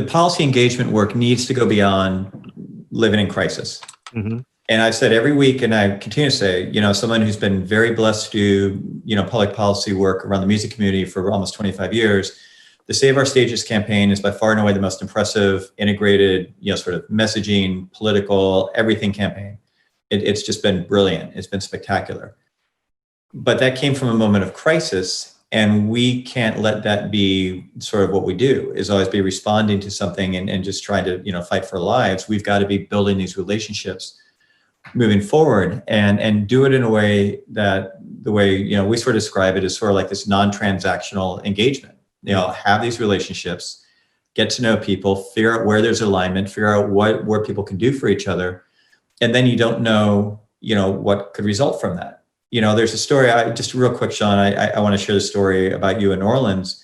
policy engagement work needs to go beyond living in crisis. Mm-hmm. And I've said every week, and I continue to say, someone who's been very blessed to do, public policy work around the music community for almost 25 years, the Save Our Stages campaign is by far and away the most impressive, integrated, sort of messaging, political, everything campaign. It's just been brilliant. It's been spectacular. But that came from a moment of crisis, and we can't let that be sort of what we do, is always be responding to something and just trying to, fight for lives. We've got to be building these relationships moving forward and do it in a way that the way, we sort of describe it as sort of like this non-transactional engagement. Have these relationships, get to know people, figure out where there's alignment, figure out where people can do for each other. And then you don't know, what could result from that. There's a story, just real quick, Shawn, I want to share the story about you in New Orleans,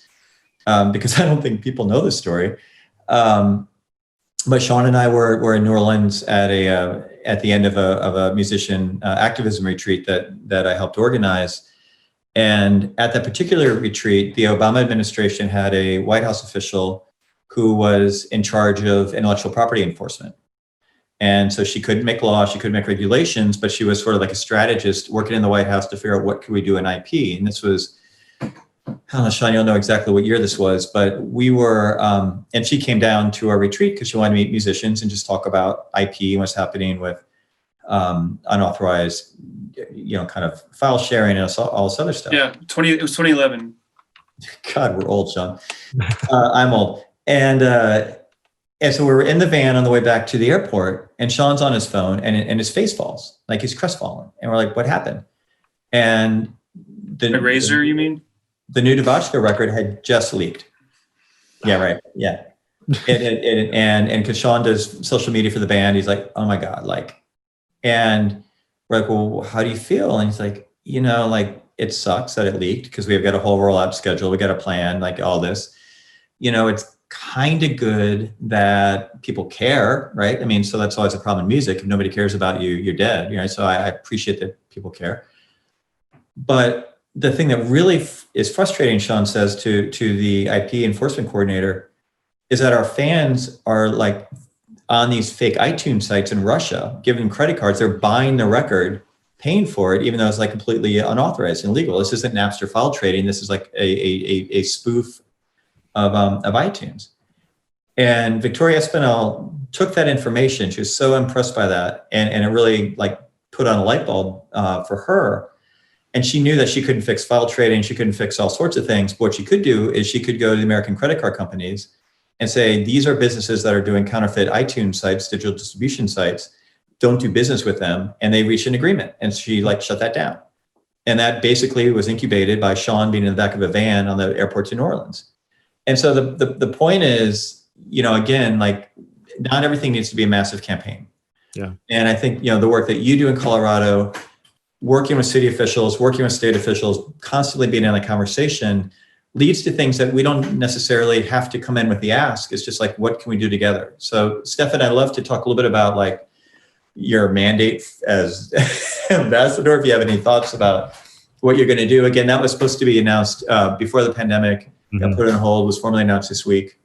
because I don't think people know this story. But Shawn and I were in New Orleans at the end of a musician activism retreat that I helped organize. And at that particular retreat, the Obama administration had a White House official who was in charge of intellectual property enforcement. And so she couldn't make laws, she couldn't make regulations, but she was sort of like a strategist working in the White House to figure out what could we do in IP. And this was, I don't know, Shawn, you'll know exactly what year this was, but we were, and she came down to our retreat because she wanted to meet musicians and just talk about IP and what's happening with unauthorized, kind of file sharing and all this other stuff. Yeah, it was 2011. God, we're old, Shawn. I'm old. And so we were in the van on the way back to the airport, and Shawn's on his phone, and his face falls, like he's crestfallen. And we're like, what happened? And the Razor, you mean? The new DeVotchKa record had just leaked. Yeah, right. Yeah. And because Shawn does social media for the band, he's like, oh my God, and we're like, well, how do you feel? And he's like, it sucks that it leaked because we've got a whole rollout schedule. We got a plan, like all this, it's kind of good that people care, right? I mean, so that's always a problem in music. If nobody cares about you, you're dead, So I appreciate that people care. But the thing that really is frustrating, Shawn says to the IP enforcement coordinator, is that our fans are like on these fake iTunes sites in Russia, giving credit cards. They're buying the record, paying for it, even though it's like completely unauthorized and illegal. This isn't Napster file trading. This is like a spoof of iTunes. And Victoria Espinel took that information. She was so impressed by that, and it really put on a light bulb for her. And she knew that she couldn't fix file trading. She couldn't fix all sorts of things. But what she could do is she could go to the American credit card companies and say, these are businesses that are doing counterfeit iTunes sites, digital distribution sites. Don't do business with them. And they reached an agreement. And she shut that down. And that basically was incubated by Shawn being in the back of a van on the airport to New Orleans. And so the point is, again, not everything needs to be a massive campaign. Yeah. And I think, the work that you do in Colorado, working with city officials, working with state officials, constantly being in a conversation leads to things that we don't necessarily have to come in with the ask. It's just what can we do together? So Stefan, I'd love to talk a little bit about your mandate as ambassador, if you have any thoughts about what you're going to do. Again, that was supposed to be announced before the pandemic, got put on hold, was formally announced this week.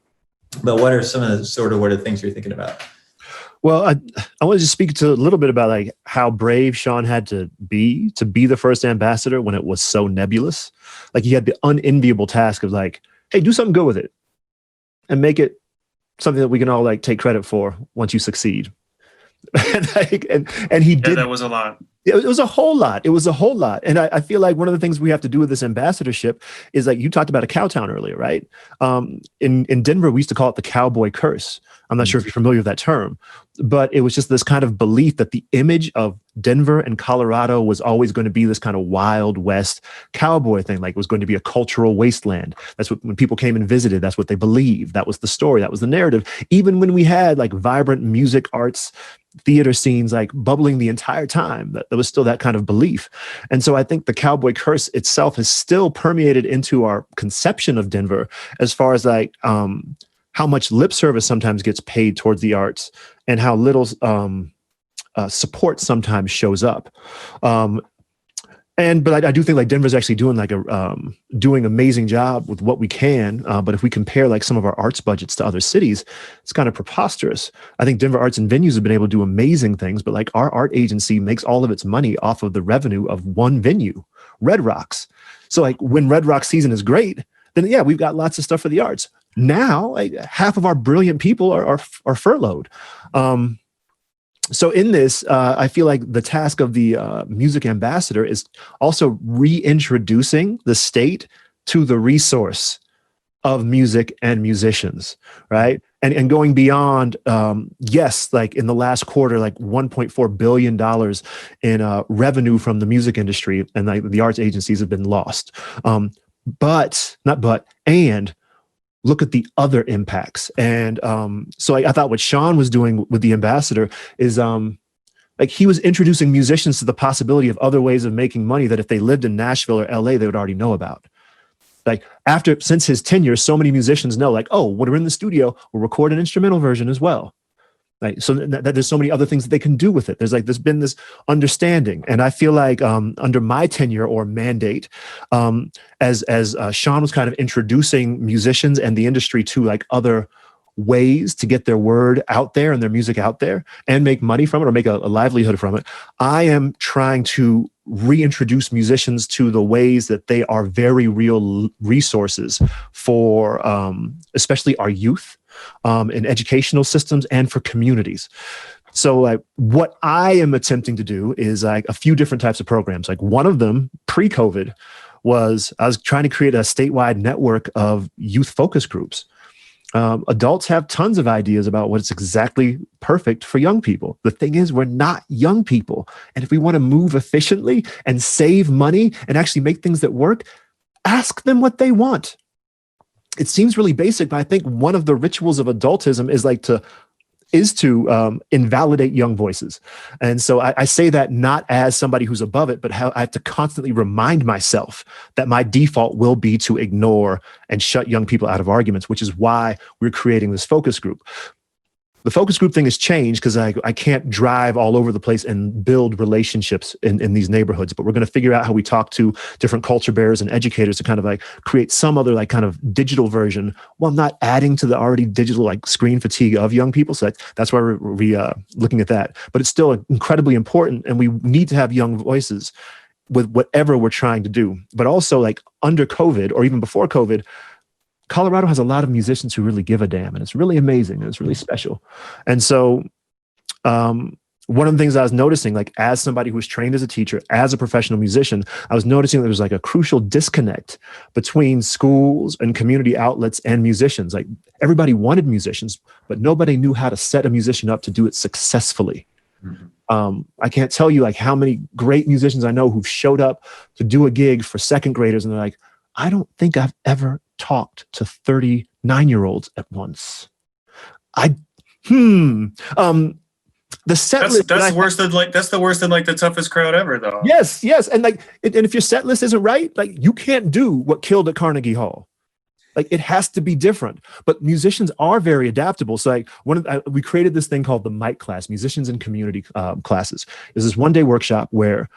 But what are some of the things you're thinking about? Well, I wanted to speak to a little bit about how brave Shawn had to be the first ambassador when it was so nebulous. He had the unenviable task of hey, do something good with it and make it something that we can all take credit for once you succeed. and he did. That was a lot. It was a whole lot. It was a whole lot. And I feel like one of the things we have to do with this ambassadorship is you talked about a cow town earlier, right? In Denver, we used to call it the cowboy curse. I'm not sure if you're familiar with that term, but it was just this kind of belief that the image of Denver and Colorado was always going to be this kind of Wild West cowboy thing. It was going to be a cultural wasteland. That's what, when people came and visited, that's what they believed. That was the story. That was the narrative. Even when we had vibrant music, arts, theater scenes bubbling the entire time, there was still that kind of belief. And so I think the cowboy curse itself has still permeated into our conception of Denver as far as how much lip service sometimes gets paid towards the arts and how little support sometimes shows up. But I do think Denver's actually doing doing amazing job with what we can. But if we compare some of our arts budgets to other cities, it's kind of preposterous. I think Denver Arts and Venues have been able to do amazing things, but our art agency makes all of its money off of the revenue of one venue, Red Rocks. So when Red Rock season is great, then yeah, we've got lots of stuff for the arts. Now, half of our brilliant people are furloughed. So in this, I feel like the task of the music ambassador is also reintroducing the state to the resource of music and musicians, right? And going beyond, yes, in the last quarter, $1.4 billion in revenue from the music industry and the arts agencies have been lost. And look at the other impacts. And so I thought what Shawn was doing with the ambassador is he was introducing musicians to the possibility of other ways of making money that if they lived in Nashville or LA, they would already know about. Since his tenure, so many musicians know oh, when we're in the studio, we'll record an instrumental version as well. So that there's so many other things that they can do with it. There's been this understanding. And I feel under my tenure or mandate, as Shawn was kind of introducing musicians and the industry to other ways to get their word out there and their music out there and make money from it or make a livelihood from it, I am trying to reintroduce musicians to the ways that they are very real resources for especially our youth, in educational systems and for communities. So like what I am attempting to do is like a few different types of programs. Like one of them pre-COVID was I was trying to create a statewide network of youth focus groups. Adults have tons of ideas about what's exactly perfect for young people. The thing is, we're not young people. And if we want to move efficiently and save money and actually make things that work, ask them what they want. It seems really basic, but I think one of the rituals of adultism is to invalidate young voices. And so I say that not as somebody who's above it, but how I have to constantly remind myself that my default will be to ignore and shut young people out of arguments, which is why we're creating this focus group. The focus group thing has changed because I can't drive all over the place and build relationships in these neighborhoods, but we're going to figure out how we talk to different culture bearers and educators to kind of like create some other like kind of digital version while not adding to the already digital like screen fatigue of young people. So that's why we're looking at that. But it's still incredibly important, and we need to have young voices with whatever we're trying to do. But also like under COVID or even before COVID, Colorado has a lot of musicians who really give a damn, and it's really amazing and it's really special. And so one of the things I was noticing, like as somebody who was trained as a teacher, as a professional musician, I was noticing there was like a crucial disconnect between schools and community outlets and musicians. Like everybody wanted musicians, but nobody knew how to set a musician up to do it successfully. Mm-hmm. I can't tell you like how many great musicians I know who've showed up to do a gig for second graders, and they're like, I don't think I've ever talked to 39-year-olds at once. The set list that's worse than like the toughest crowd ever, though. Yes, and like, and if your set list isn't right, like you can't do what killed at Carnegie Hall. Like it has to be different. But musicians are very adaptable. So like we created this thing called the Mike class, musicians and community classes. It's this one-day workshop where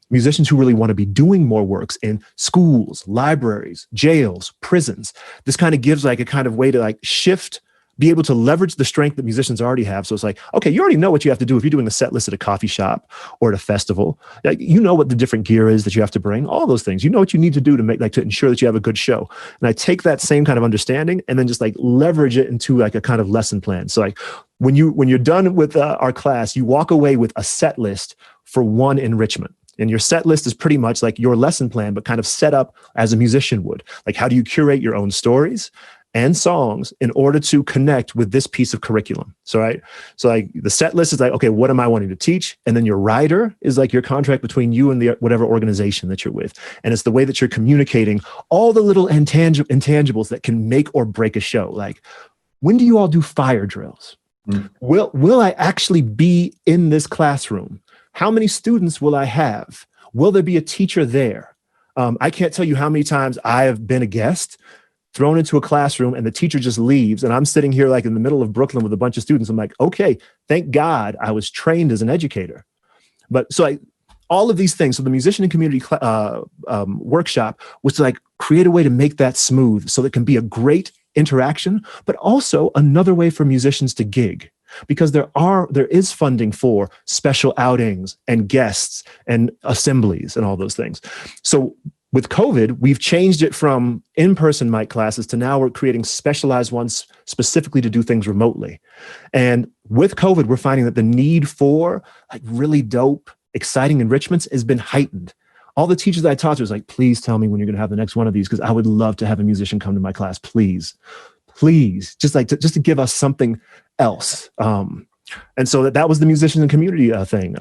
musicians who really want to be doing more works in schools, libraries, jails, prisons. This kind of gives like a kind of way to like shift, be able to leverage the strength that musicians already have. So it's like, okay, you already know what you have to do if you're doing a set list at a coffee shop or at a festival. Like, you know what the different gear is that you have to bring, all those things. You know what you need to do to make to ensure that you have a good show. And I take that same kind of understanding and then just like leverage it into like a kind of lesson plan. So like when you're done with our class, you walk away with a set list for one enrichment. And your set list is pretty much like your lesson plan, but kind of set up as a musician would. Like, how do you curate your own stories and songs in order to connect with this piece of curriculum? So like the set list is like, okay, what am I wanting to teach? And then your rider is like your contract between you and the whatever organization that you're with. And it's the way that you're communicating all the little intangibles that can make or break a show. Like, when do you all do fire drills? Mm. Will I actually be in this classroom? How many students will I have? Will there be a teacher there? I can't tell you how many times I have been a guest, thrown into a classroom, and the teacher just leaves. And I'm sitting here like in the middle of Brooklyn with a bunch of students. I'm like, okay, thank God I was trained as an educator. But so all of these things. So the musician and community workshop was to like create a way to make that smooth so that it can be a great interaction, but also another way for musicians to gig. Because there is funding for special outings and guests and assemblies and all those things. So with COVID, we've changed it from in-person mic classes to now we're creating specialized ones specifically to do things remotely. And with COVID, we're finding that the need for like really dope, exciting enrichments has been heightened. All the teachers that I taught to was like, please tell me when you're going to have the next one of these, because I would love to have a musician come to my class. Please, just to give us something else. And so that was the musician and community thing.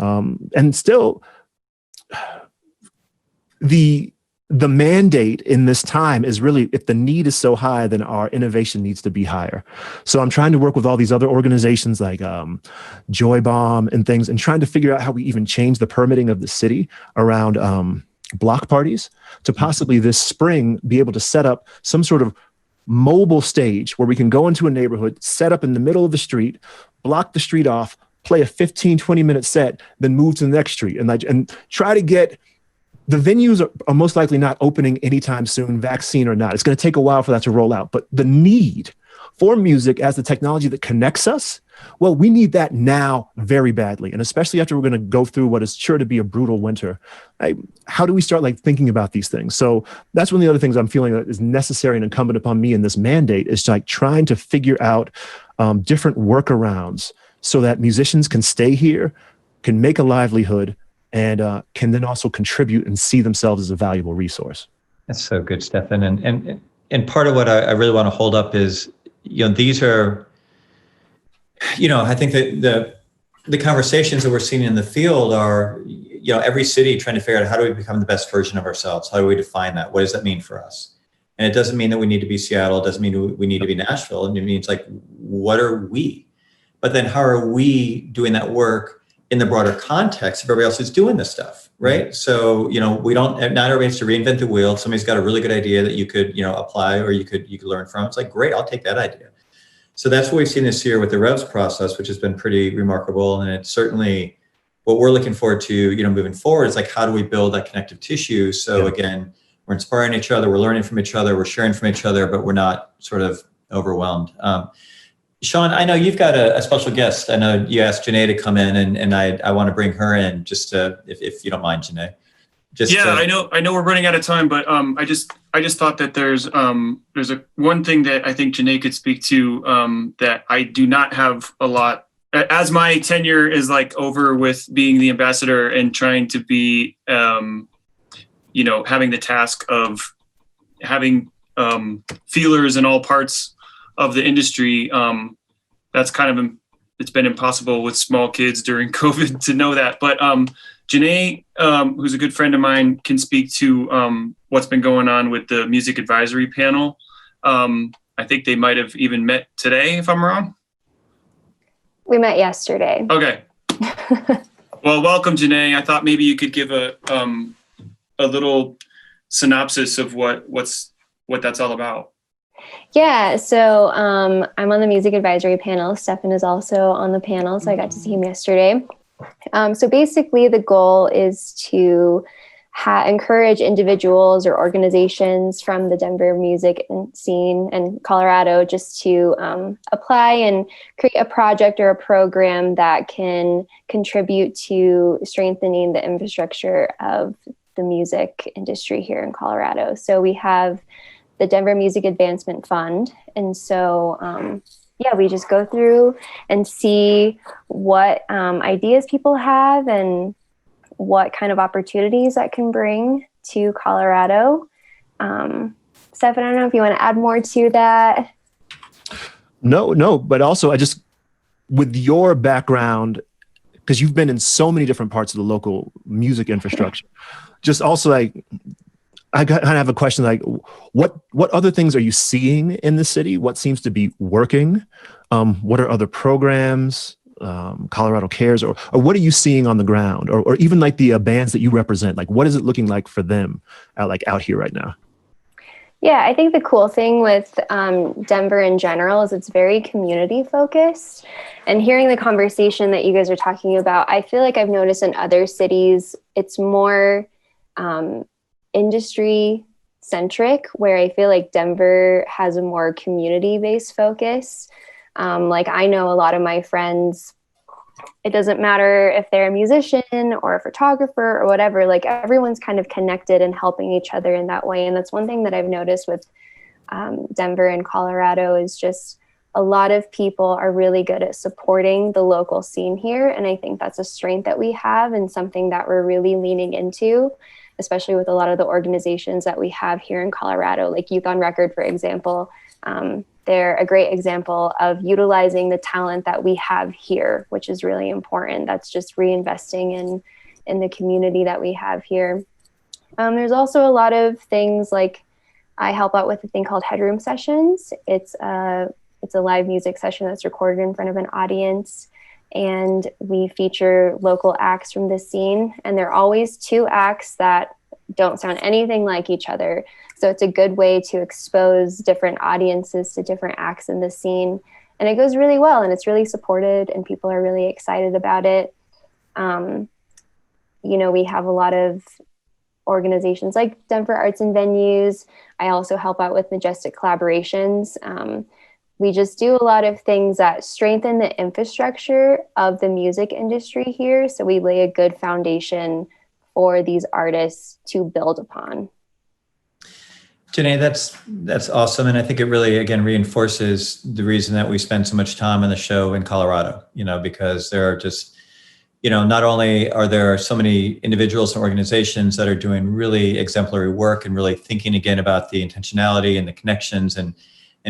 And still, the mandate in this time is really, if the need is so high, then our innovation needs to be higher. So I'm trying to work with all these other organizations like Joy Bomb and things, and trying to figure out how we even change the permitting of the city around block parties to possibly this spring be able to set up some sort of mobile stage where we can go into a neighborhood, set up in the middle of the street, block the street off, play a 15, 20-minute set, then move to the next street, and try to get. The venues are most likely not opening anytime soon, vaccine or not. It's going to take a while for that to roll out. But the need for music as the technology that connects us, well, we need that now very badly. And especially after we're going to go through what is sure to be a brutal winter. How do we start like thinking about these things? So that's one of the other things I'm feeling that is necessary and incumbent upon me in this mandate is like trying to figure out different workarounds so that musicians can stay here, can make a livelihood, and can then also contribute and see themselves as a valuable resource. That's so good, Stefan. And part of what I really want to hold up is, these are, I think that the conversations that we're seeing in the field are, every city trying to figure out, how do we become the best version of ourselves? How do we define that? What does that mean for us? And it doesn't mean that we need to be Seattle. It doesn't mean we need to be Nashville. And it means, like, what are we? But then how are we doing that work in the broader context of everybody else who's doing this stuff, right? So, we don't, not everybody has to reinvent the wheel. If somebody's got a really good idea that you could, apply, or you could learn from. It's like, great, I'll take that idea. So that's what we've seen this year with the Revs process, which has been pretty remarkable. And it's certainly what we're looking forward to, moving forward, is like, how do we build that connective tissue? So again, we're inspiring each other, we're learning from each other, we're sharing from each other, but we're not sort of overwhelmed. Shawn, I know you've got a special guest. I know you asked Janae to come in, and I want to bring her in, just to, if you don't mind, Janae. I know we're running out of time, but I just thought that there's one thing that I think Janae could speak to, that I do not have a lot, as my tenure is like over with being the ambassador and trying to be, having the task of having feelers in all parts of the industry. That's kind of, it's been impossible with small kids during COVID to know that. But Janae, who's a good friend of mine, can speak to what's been going on with the music advisory panel. I think they might have even met today, if I'm wrong. We met yesterday. Okay. Well, welcome, Janae. I thought maybe you could give a little synopsis of what that's all about. Yeah, so I'm on the music advisory panel. Stefan is also on the panel, so I got to see him yesterday. So basically the goal is to encourage individuals or organizations from the Denver music scene and Colorado just to apply and create a project or a program that can contribute to strengthening the infrastructure of the music industry here in Colorado. So we have the Denver Music Advancement Fund. And so, we just go through and see what ideas people have and what kind of opportunities that can bring to Colorado. Steph, I don't know if you want to add more to that. No, but also with your background, because you've been in so many different parts of the local music infrastructure, just also like, I kind of have a question, like, what other things are you seeing in the city? What seems to be working? What are other programs, Colorado Cares, or what are you seeing on the ground? Or even like the bands that you represent, like, what is it looking like for them out here right now? Yeah, I think the cool thing with Denver in general is it's very community focused. And hearing the conversation that you guys are talking about, I feel like I've noticed in other cities, it's more industry centric, where I feel like Denver has a more community based focus. Like, I know a lot of my friends, it doesn't matter if they're a musician or a photographer or whatever, like everyone's kind of connected and helping each other in that way. And that's one thing that I've noticed with Denver and Colorado is just a lot of people are really good at supporting the local scene here. And I think that's a strength that we have and something that we're really leaning into, especially with a lot of the organizations that we have here in Colorado, like Youth on Record, for example. They're a great example of utilizing the talent that we have here, which is really important. That's just reinvesting in the community that we have here. There's also a lot of things, like I help out with a thing called Headroom Sessions. It's a live music session that's recorded in front of an audience. And we feature local acts from the scene. And there are always two acts that don't sound anything like each other. So it's a good way to expose different audiences to different acts in the scene. And it goes really well, and it's really supported, and people are really excited about it. We have a lot of organizations like Denver Arts and Venues. I also help out with Majestic Collaborations. We just do a lot of things that strengthen the infrastructure of the music industry here. So we lay a good foundation for these artists to build upon. Janae, that's awesome. And I think it really, again, reinforces the reason that we spend so much time on the show in Colorado, because there are just, not only are there so many individuals and organizations that are doing really exemplary work and really thinking again about the intentionality and the connections and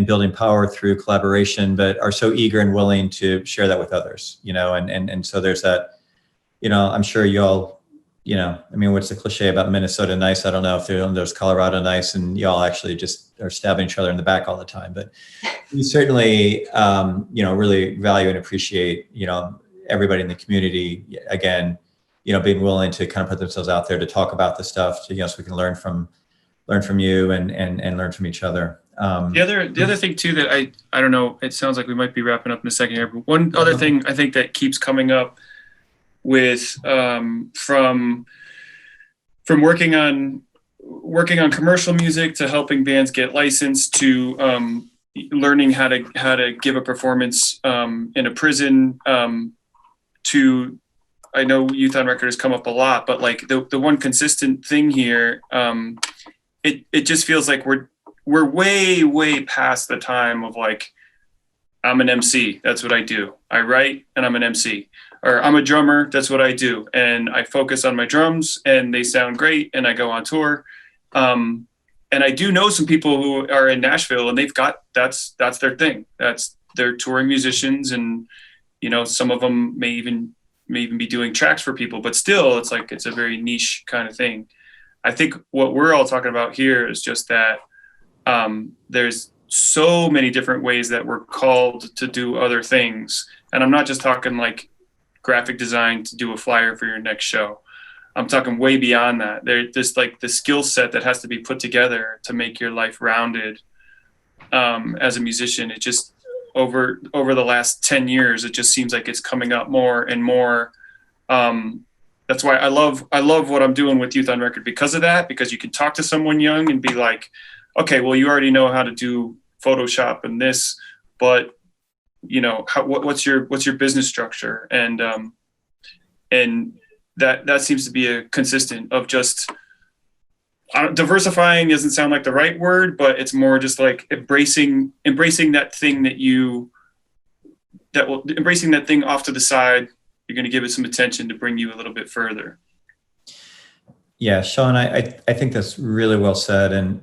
building power through collaboration, but are so eager and willing to share that with others, and so there's that, I'm sure y'all, what's the cliche about Minnesota nice? I don't know if there's Colorado nice and y'all actually just are stabbing each other in the back all the time, but we certainly, really value and appreciate, everybody in the community, again, being willing to kind of put themselves out there to talk about the stuff, so we can learn from you and learn from each other. The other thing too that I don't know, it sounds like we might be wrapping up in a second here, but one other thing I think that keeps coming up with from working on commercial music to helping bands get licensed to learning how to give a performance in a prison to, I know Youth on Record has come up a lot, but like the one consistent thing here, it just feels like we're way past the time of like, I'm an MC, that's what I do. I write and I'm an MC. Or I'm a drummer, that's what I do. And I focus on my drums and they sound great and I go on tour. And I do know some people who are in Nashville and they've got, that's their thing. They're touring musicians and, some of them may even be doing tracks for people, but still it's like, it's a very niche kind of thing. I think what we're all talking about here is just that there's so many different ways that we're called to do other things. And I'm not just talking like graphic design to do a flyer for your next show. I'm talking way beyond that. There's like the skill set that has to be put together to make your life rounded as a musician. It just over the last 10 years, it just seems like it's coming up more and more. That's why I love what I'm doing with Youth on Record because of that, because you can talk to someone young and be like, okay, well, you already know how to do Photoshop and this, but what's your business structure? And that seems to be a consistent of just diversifying doesn't sound like the right word, but it's more just like embracing that thing embracing that thing off to the side. You're going to give it some attention to bring you a little bit further. Yeah, Shawn, I think that's really well said. And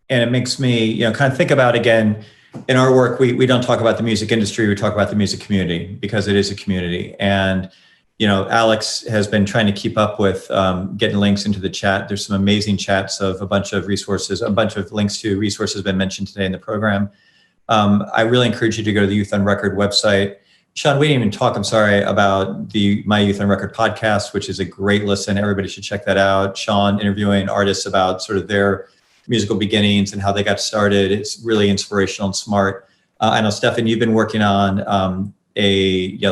it makes me, kind of think about, again, in our work, we don't talk about the music industry, we talk about the music community because it is a community. And, Alex has been trying to keep up with getting links into the chat. There's some amazing chats of a bunch of resources, a bunch of links to resources have been mentioned today in the program. I really encourage you to go to the Youth on Record website. Shawn, we didn't even talk, I'm sorry, about the My Youth on Record podcast, which is a great listen. Everybody should check that out. Shawn interviewing artists about sort of their musical beginnings and how they got started. It's really inspirational and smart. I know, Stefan, you've been working on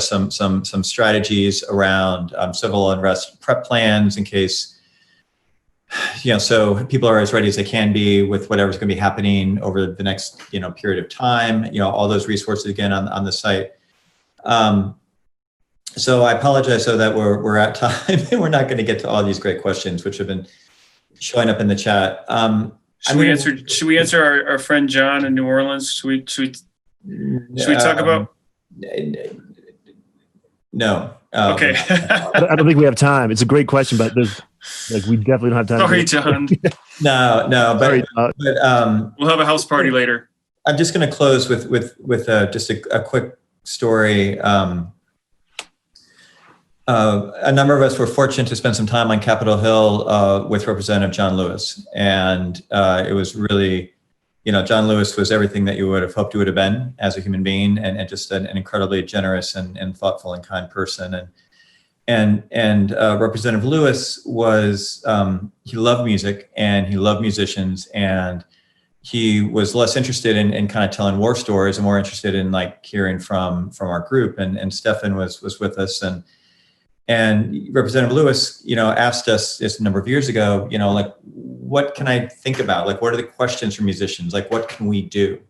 some strategies around civil unrest prep plans in case, so people are as ready as they can be with whatever's going to be happening over the next, period of time. All those resources again on the site. So I apologize so that we're at time and we're not going to get to all these great questions which have been showing up in the chat. Should we answer our friend John in New Orleans? Should we talk about? No. Okay. I don't think we have time. It's a great question, but we definitely don't have time. Sorry, John. No, but we'll have a house party later. I'm just going to close with just a quick story. A number of us were fortunate to spend some time on Capitol Hill with Representative John Lewis. And it was really, John Lewis was everything that you would have hoped he would have been as a human being and just an incredibly generous and thoughtful and kind person. And Representative Lewis was, he loved music and he loved musicians, and he was less interested in kind of telling war stories and more interested in like hearing from our group. And Stefan was with us, and Representative Lewis, asked us just a number of years ago, like, what can I think about? Like, what are the questions from musicians? Like, what can we do?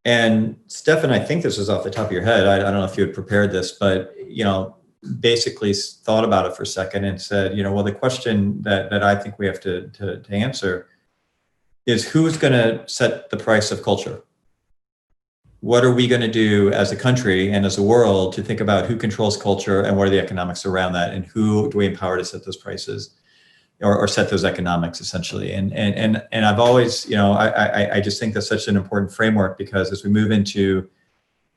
And Stefan, I think this was off the top of your head. I don't know if you had prepared this, but, basically thought about it for a second and said, well, the question that I think we have to answer is who's going to set the price of culture? What are we going to do as a country and as a world to think about who controls culture and what are the economics around that, and who do we empower to set those prices or set those economics essentially? And I've always, I just think that's such an important framework, because as we move into,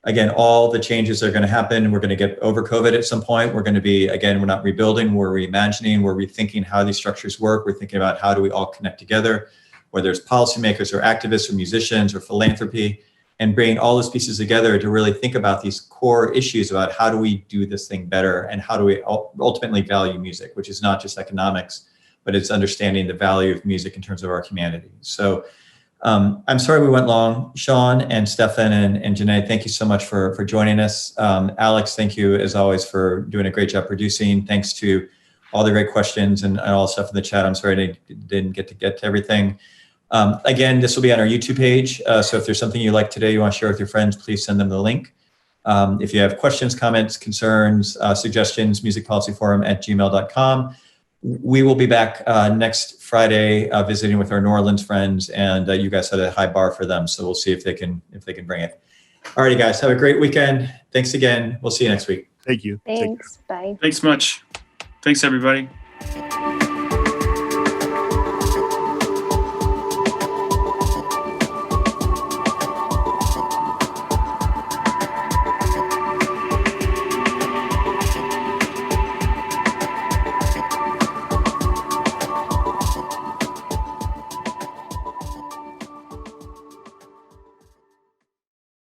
again, all the changes are going to happen. We're going to get over COVID at some point. We're going to be, again, we're not rebuilding, we're reimagining, we're rethinking how these structures work. We're thinking about how do we all connect together, whether it's policymakers or activists or musicians or philanthropy, and bring all those pieces together to really think about these core issues about how do we do this thing better, and how do we ultimately value music, which is not just economics, but it's understanding the value of music in terms of our humanity. So I'm sorry we went long. Shawn and Stefan and Janae, thank you so much for joining us. Alex, thank you as always for doing a great job producing. Thanks to all the great questions and all the stuff in the chat. I'm sorry I didn't get to everything. Again, this will be on our YouTube page. So if there's something you like today, you want to share with your friends, please send them the link. If you have questions, comments, concerns, suggestions, musicpolicyforum@gmail.com. We will be back next Friday visiting with our New Orleans friends, and you guys set a high bar for them. So we'll see if they can bring it. All righty, guys, have a great weekend. Thanks again. We'll see you next week. Thank you. Thanks. Bye. Thanks much. Thanks, everybody.